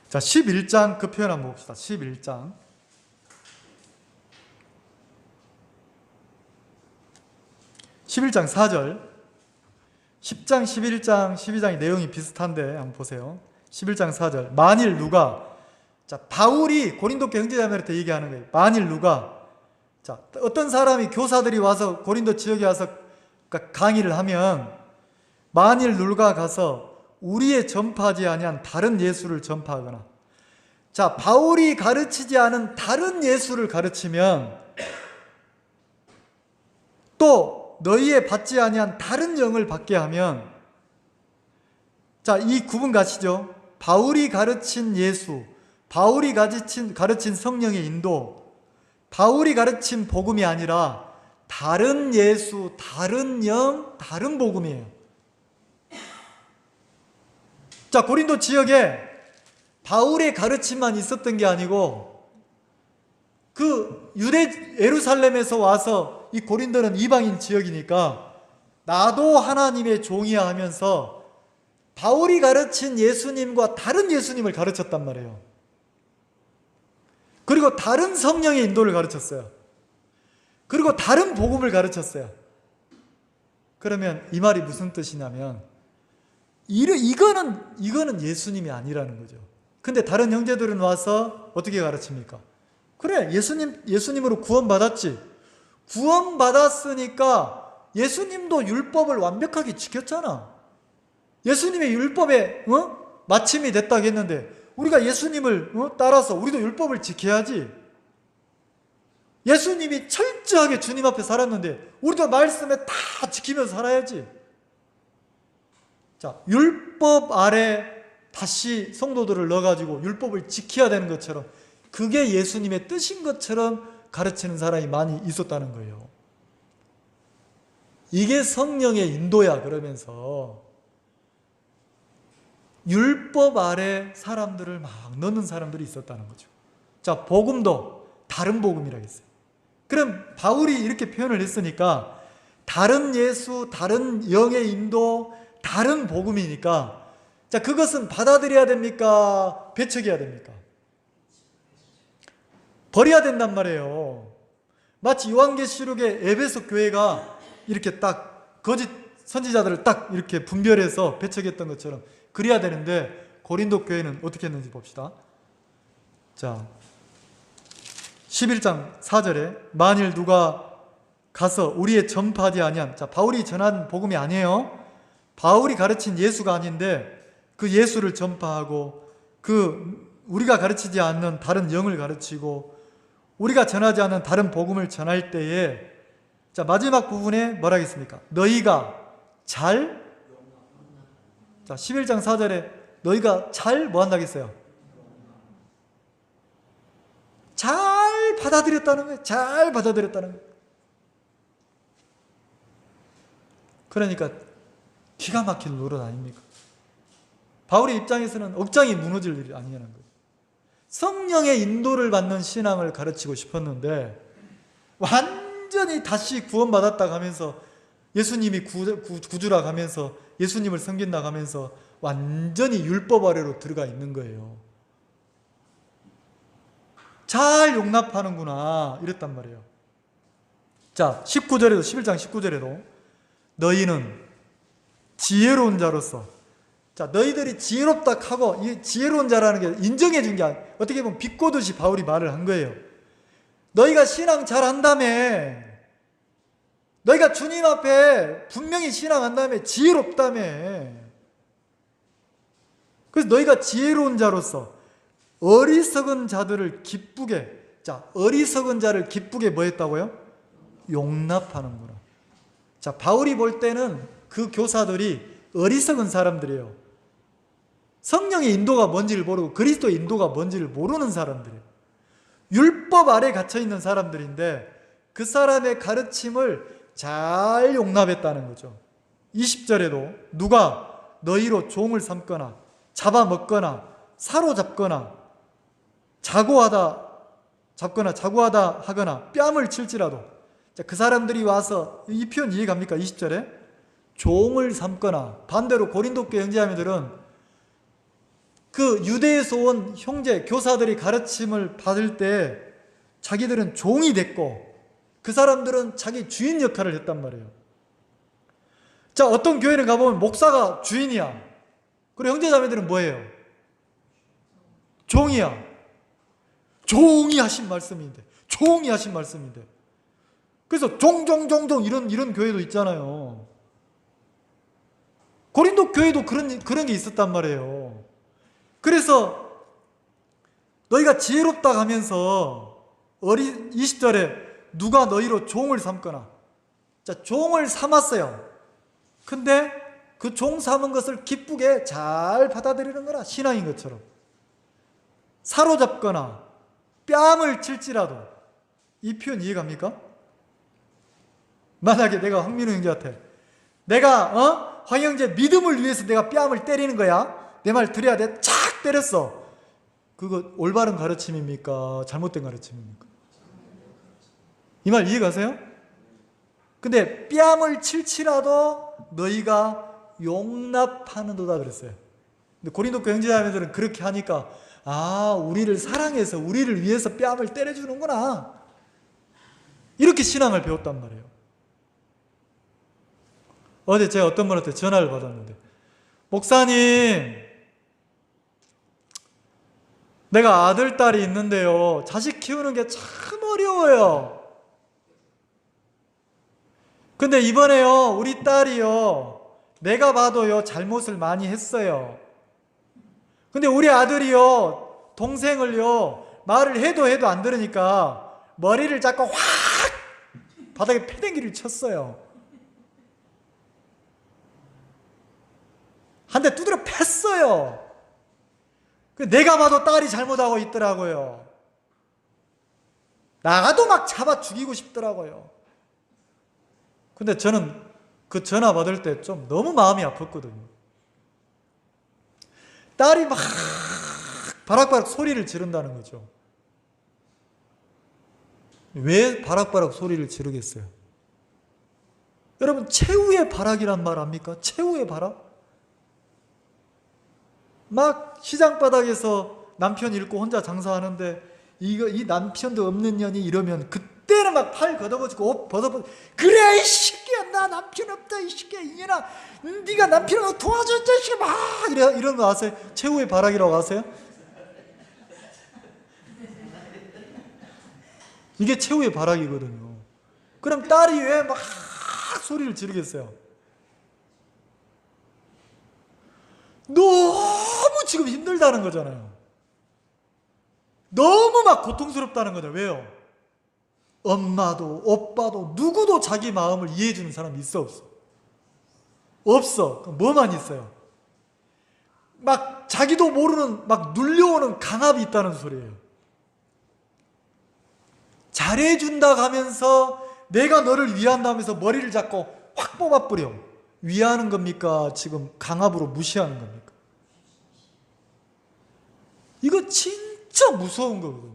자 11장 그 표현 한번 봅시다. 11장 4절 10장 11장 12장의 내용이 비슷한데 한번 보세요. 11장 4절 만일 누가 자 바울이 고린도 형제자매한테 얘기하는 거예요. 만일 누가 자 어떤 사람이 교사들이 와서 고린도 지역에 와서 강의를 하면 만일 누가 가서 우리의 전파하지 아니한 다른 예수를 전파하거나 자 바울이 가르치지 않은 다른 예수를 가르치면 또 너희의 받지 아니한 다른 영을 받게 하면 자 이 구분 가시죠? 바울이 가르친 예수 바울이 가르친 성령의 인도 바울이 가르친 복음이 아니라 다른 예수, 다른 영, 다른 복음이에요. 자, 고린도 지역에 바울의 가르침만 있었던 게 아니고 그 유대 예루살렘에서 와서 이 고린도는 이방인 지역이니까 나도 하나님의 종이야 하면서 바울이 가르친 예수님과 다른 예수님을 가르쳤단 말이에요. 그리고 다른 성령의 인도를 가르쳤어요. 그리고 다른 복음을 가르쳤어요. 그러면 이 말이 무슨 뜻이냐면 이거는 예수님이 아니라는 거죠. 근데 다른 형제들은 와서 어떻게 가르칩니까? 그래 예수님으로 구원받았지. 구원받았으니까 예수님도 율법을 완벽하게 지켰잖아. 예수님의 율법에 마침이 됐다고 했는데 우리가 예수님을 따라서 우리도 율법을 지켜야지. 예수님이 철저하게 주님 앞에 살았는데 우리도 말씀에 다 지키면서 살아야지. 자, 율법 아래 다시 성도들을 넣어가지고 율법을 지켜야 되는 것처럼 그게 예수님의 뜻인 것처럼 가르치는 사람이 많이 있었다는 거예요. 이게 성령의 인도야 그러면서 율법 아래 사람들을 막 넣는 사람들이 있었다는 거죠. 자, 복음도 다른 복음이라고 했어요. 그럼 바울이 이렇게 표현을 했으니까 다른 예수, 다른 영의 인도, 다른 복음이니까 자, 그것은 받아들여야 됩니까? 배척해야 됩니까? 버려야 된단 말이에요. 마치 요한계시록의 에베소 교회가 이렇게 딱 거짓 선지자들을 딱 이렇게 분별해서 배척했던 것처럼 그래야 되는데 고린도 교회는 어떻게 했는지 봅시다. 자, 11장 4절에 만일 누가 가서 우리의 전파하지 아니한, 자, 바울이 전한 복음이 아니에요. 바울이 가르친 예수가 아닌데 그 예수를 전파하고 우리가 가르치지 않는 다른 영을 가르치고 우리가 전하지 않는 다른 복음을 전할 때에, 자, 마지막 부분에 뭐라 하겠습니까? 너희가 잘, 자, 11장 4절에 너희가 잘 뭐 한다겠어요? 잘 받아들였다는 거예요. 잘 받아들였다는 거예요. 그러니까 기가 막힐 노릇 아닙니까? 바울의 입장에서는 억장이 무너질 일이 아니냐는 거예요. 성령의 인도를 받는 신앙을 가르치고 싶었는데 완전히 다시 구원받았다 하면서 예수님이 구주라 하면서 예수님을 섬긴다 하면서 완전히 율법 아래로 들어가 있는 거예요. 잘 용납하는구나 이랬단 말이에요. 자, 19절에도 11장 19절에도 너희는 지혜로운 자로서, 자, 너희들이 지혜롭다 하고, 이 지혜로운 자라는 게 인정해 준 게 아니에요. 어떻게 보면 비꼬듯이 바울이 말을 한 거예요. 너희가 신앙 잘한다며, 너희가 주님 앞에 분명히 신앙한다며 지혜롭다며. 그래서 너희가 지혜로운 자로서 어리석은 자들을 기쁘게, 자, 어리석은 자를 기쁘게 뭐 했다고요? 용납하는구나. 자, 바울이 볼 때는 그 교사들이 어리석은 사람들이에요. 성령의 인도가 뭔지를 모르고 그리스도의 인도가 뭔지를 모르는 사람들이에요. 율법 아래 갇혀있는 사람들인데 그 사람의 가르침을 잘 용납했다는 거죠. 20절에도 누가 너희로 종을 삼거나 잡아먹거나 사로잡거나 자고하다 하거나 뺨을 칠지라도, 자, 그 사람들이 와서, 이 표현 이해갑니까? 20절에 종을 삼거나, 반대로 고린도 교회 형제자매들은 그 유대에서 온 형제 교사들이 가르침을 받을 때 자기들은 종이 됐고 그 사람들은 자기 주인 역할을 했단 말이에요. 자, 어떤 교회를 가보면 목사가 주인이야. 그리고 형제자매들은 뭐예요? 종이야. 종이 하신 말씀인데, 그래서 종종종종 이런 교회도 있잖아요. 고린도 교회도 그런 게 있었단 말이에요. 그래서 너희가 지혜롭다 하면서 20절에 누가 너희로 종을 삼거나, 자, 종을 삼았어요. 근데 그 종 삼은 것을 기쁘게 잘 받아들이는 거나 신앙인 것처럼, 사로잡거나 뺨을 칠지라도, 이 표현 이해갑니까? 만약에 내가 황민우 형제한테 내가 황 형제 믿음을 위해서 내가 뺨을 때리는 거야, 내 말 들어야 돼, 착 때렸어. 그거 올바른 가르침입니까? 잘못된 가르침입니까? 이 말 이해가세요? 근데 뺨을 칠지라도 너희가 용납하는도다 그랬어요. 근데 고린도 교회 형제자매들은 그렇게 하니까, 아, 우리를 사랑해서 우리를 위해서 뺨을 때려주는구나, 이렇게 신앙을 배웠단 말이에요. 어제 제가 어떤 분한테 전화를 받았는데, 목사님, 내가 아들, 딸이 있는데요, 자식 키우는 게 참 어려워요. 근데 이번에요, 우리 딸이요, 내가 봐도요, 잘못을 많이 했어요. 근데 우리 아들이요, 동생을요, 말을 해도 안 들으니까 머리를 잡고 확 바닥에 패댕기를 쳤어요. 한 대 두드려 팼어요. 내가 봐도 딸이 잘못하고 있더라고요. 나도 막 잡아 죽이고 싶더라고요. 근데 저는 그 전화 받을 때 좀 너무 마음이 아팠거든요. 딸이 막 바락바락 소리를 지른다는 거죠. 왜 바락바락 소리를 지르겠어요? 여러분, 최후의 바락이란 말 압니까? 최후의 바락? 막 시장바닥에서 남편 잃고 혼자 장사하는데 이 남편도 없는 년이 이러면 그때는 막 팔 걷어버리고 옷 벗어버리고, 그래 이 새끼야, 나 남편 없다, 이 새끼야, 이년아, 네가 남편을 도와줘 이 자식아, 막 이런 거 아세요? 최후의 바락이라고 아세요? 이게 최후의 발악이거든요. 그럼 딸이 왜 막 소리를 지르겠어요? 너무 지금 힘들다는 거잖아요. 너무 막 고통스럽다는 거죠. 왜요? 엄마도 오빠도 누구도 자기 마음을 이해해 주는 사람이 있어 없어? 없어. 그럼 뭐만 있어요? 막 자기도 모르는 막 눌려오는 강압이 있다는 소리예요. 잘해준다 하면서 내가 너를 위한다면서 머리를 잡고 확 뽑아버려. 위하는 겁니까? 지금 강압으로 무시하는 겁니까? 이거 진짜 무서운 거거든요.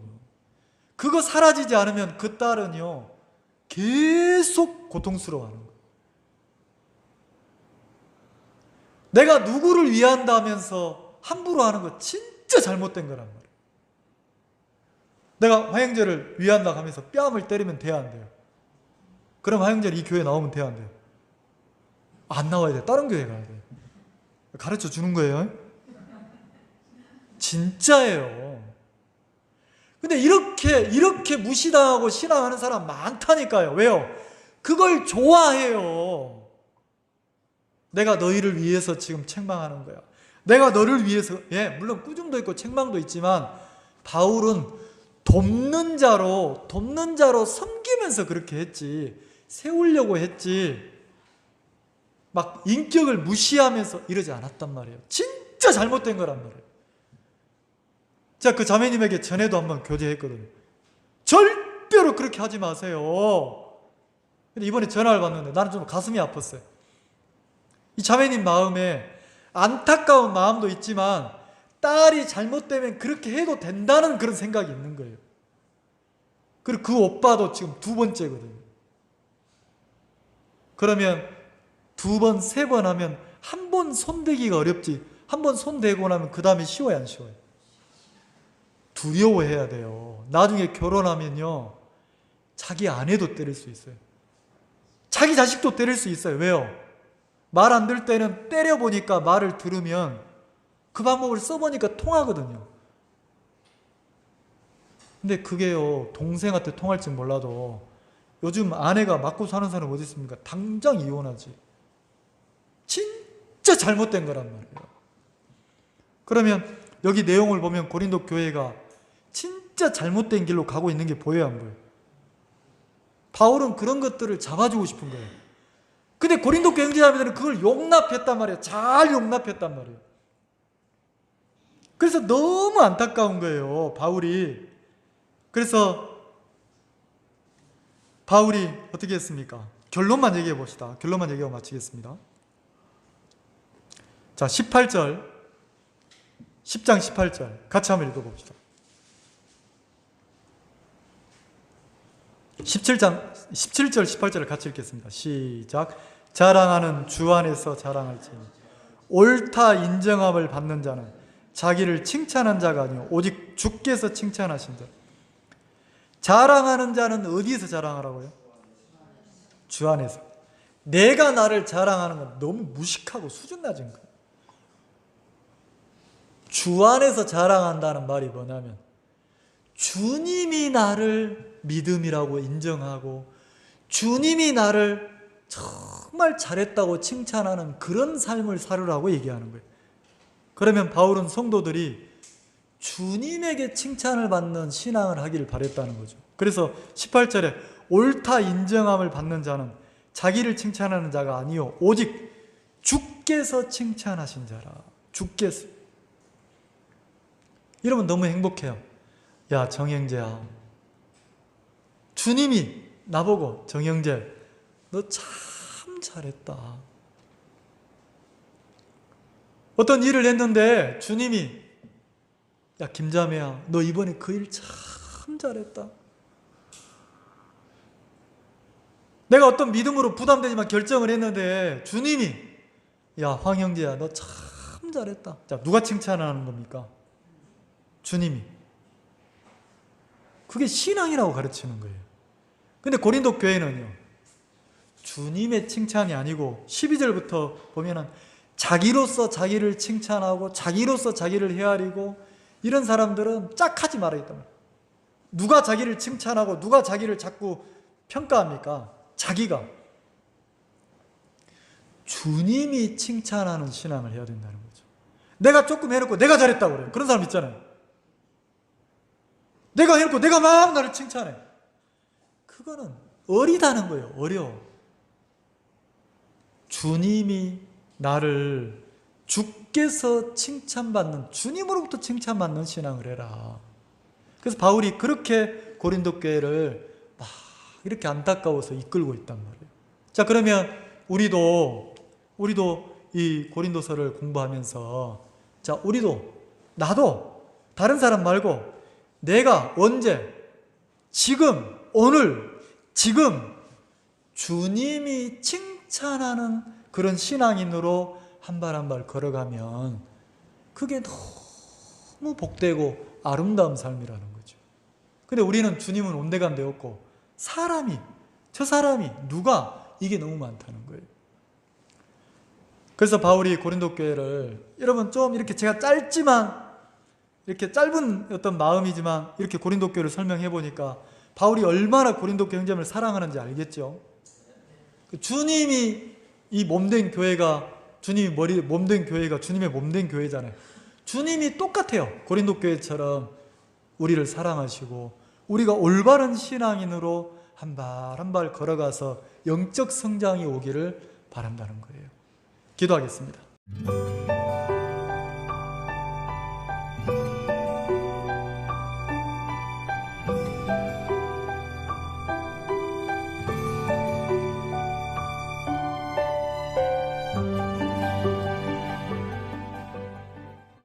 그거 사라지지 않으면 그 딸은요 계속 고통스러워하는 거예요. 내가 누구를 위한다면서 함부로 하는 거 진짜 잘못된 거란 말이에요. 내가 화영재를 위한다 하면서 뺨을 때리면 돼야 안 돼요? 그럼 화영재는 이 교회 나오면 돼야 안 돼요? 안 나와야 돼. 다른 교회 가야 돼. 가르쳐 주는 거예요. 진짜예요. 근데 이렇게 무시당하고 신앙하는 사람 많다니까요. 왜요? 그걸 좋아해요. 내가 너희를 위해서 지금 책망하는 거야. 내가 너를 위해서, 물론 꾸중도 있고 책망도 있지만 바울은 돕는 자로 섬기면서 그렇게 했지, 세우려고 했지, 막 인격을 무시하면서 이러지 않았단 말이에요. 진짜 잘못된 거란 말이에요. 제가 그 자매님에게 전에도 한번 교제했거든요. 절대로 그렇게 하지 마세요. 근데 이번에 전화를 받는데 나는 좀 가슴이 아팠어요. 이 자매님 마음에 안타까운 마음도 있지만 딸이 잘못되면 그렇게 해도 된다는 그런 생각이 있는 거예요. 그리고 그 오빠도 지금 2번째거든요. 그러면 2번, 3번 하면 한 번 손대기가 어렵지, 한 번 손대고 나면 그 다음에 쉬워요, 안 쉬워요? 두려워해야 돼요. 나중에 결혼하면요 자기 아내도 때릴 수 있어요. 자기 자식도 때릴 수 있어요. 왜요? 말 안 들 때는 때려보니까 말을 들으면 그 방법을 써보니까 통하거든요. 근데 그게요 동생한테 통할지 몰라도 요즘 아내가 맞고 사는 사람 어디 있습니까? 당장 이혼하지. 진짜 잘못된 거란 말이에요. 그러면 여기 내용을 보면 고린도 교회가 진짜 잘못된 길로 가고 있는 게 보여요, 안 보여요? 바울은 그런 것들을 잡아주고 싶은 거예요. 근데 고린도 교회 형제자매들은 그걸 용납했단 말이에요. 잘 용납했단 말이에요. 그래서 너무 안타까운 거예요, 바울이. 그래서 바울이 어떻게 했습니까? 결론만 얘기해 봅시다. 결론만 얘기하고 마치겠습니다. 자, 18절, 10장 18절 같이 한번 읽어봅시다. 17절, 18절을 같이 읽겠습니다. 시작. 자랑하는 주 안에서 자랑할지니 옳다 인정함을 받는 자는 자기를 칭찬한 자가 아니요 오직 주께서 칭찬하신 자. 자랑하는 자는 어디에서 자랑하라고요? 주 안에서. 내가 나를 자랑하는 건 너무 무식하고 수준 낮은 거예요. 주 안에서 자랑한다는 말이 뭐냐면 주님이 나를 믿음이라고 인정하고 주님이 나를 정말 잘했다고 칭찬하는 그런 삶을 살으라고 얘기하는 거예요. 그러면 바울은 성도들이 주님에게 칭찬을 받는 신앙을 하기를 바랬다는 거죠. 그래서 18절에 옳다 인정함을 받는 자는 자기를 칭찬하는 자가 아니요 오직 주께서 칭찬하신 자라. 주께서. 이러면 너무 행복해요. 야, 정영재야, 주님이 나보고 정영재 너 참 잘했다. 어떤 일을 했는데 주님이 야, 김자매야 너 이번에 그 일 참 잘했다. 내가 어떤 믿음으로 부담되지만 결정을 했는데 주님이 야, 황형제야 너 참 잘했다. 자, 누가 칭찬하는 겁니까? 주님이. 그게 신앙이라고 가르치는 거예요. 근데 고린도 교회는요 주님의 칭찬이 아니고 12절부터 보면은 자기로서 자기를 칭찬하고 자기로서 자기를 헤아리고 이런 사람들은 짝하지 말아야 했단 말이에요. 누가 자기를 칭찬하고 누가 자기를 자꾸 평가합니까? 자기가. 주님이 칭찬하는 신앙을 해야 된다는 거죠. 내가 조금 해놓고 내가 잘했다고 그래요. 그런 사람 있잖아요. 내가 해놓고 내가 막 나를 칭찬해. 그거는 어리다는 거예요. 어려워. 주님이 나를 주께서 칭찬받는, 주님으로부터 칭찬받는 신앙을 해라. 그래서 바울이 그렇게 고린도 교회를 막 이렇게 안타까워서 이끌고 있단 말이에요. 자, 그러면 우리도 이 고린도서를 공부하면서, 자, 나도 다른 사람 말고 내가 언제, 지금, 오늘, 지금 주님이 칭찬하는 그런 신앙인으로 한 발 한 발 걸어가면 그게 너무 복되고 아름다운 삶이라는 거죠. 근데 우리는 주님은 온데간데 없고 저 사람이 누가, 이게 너무 많다는 거예요. 그래서 바울이 고린도 교회를, 여러분 좀 이렇게 제가 이렇게 짧은 어떤 마음이지만 이렇게 고린도 교회를 설명해 보니까 바울이 얼마나 고린도 교회를 사랑하는지 알겠죠? 주님이 이 몸된 교회가, 주님이 몸된 교회가 주님의 몸된 교회잖아요. 주님이 똑같아요. 고린도 교회처럼 우리를 사랑하시고 우리가 올바른 신앙인으로 한 발 한 발 걸어가서 영적 성장이 오기를 바란다는 거예요. 기도하겠습니다.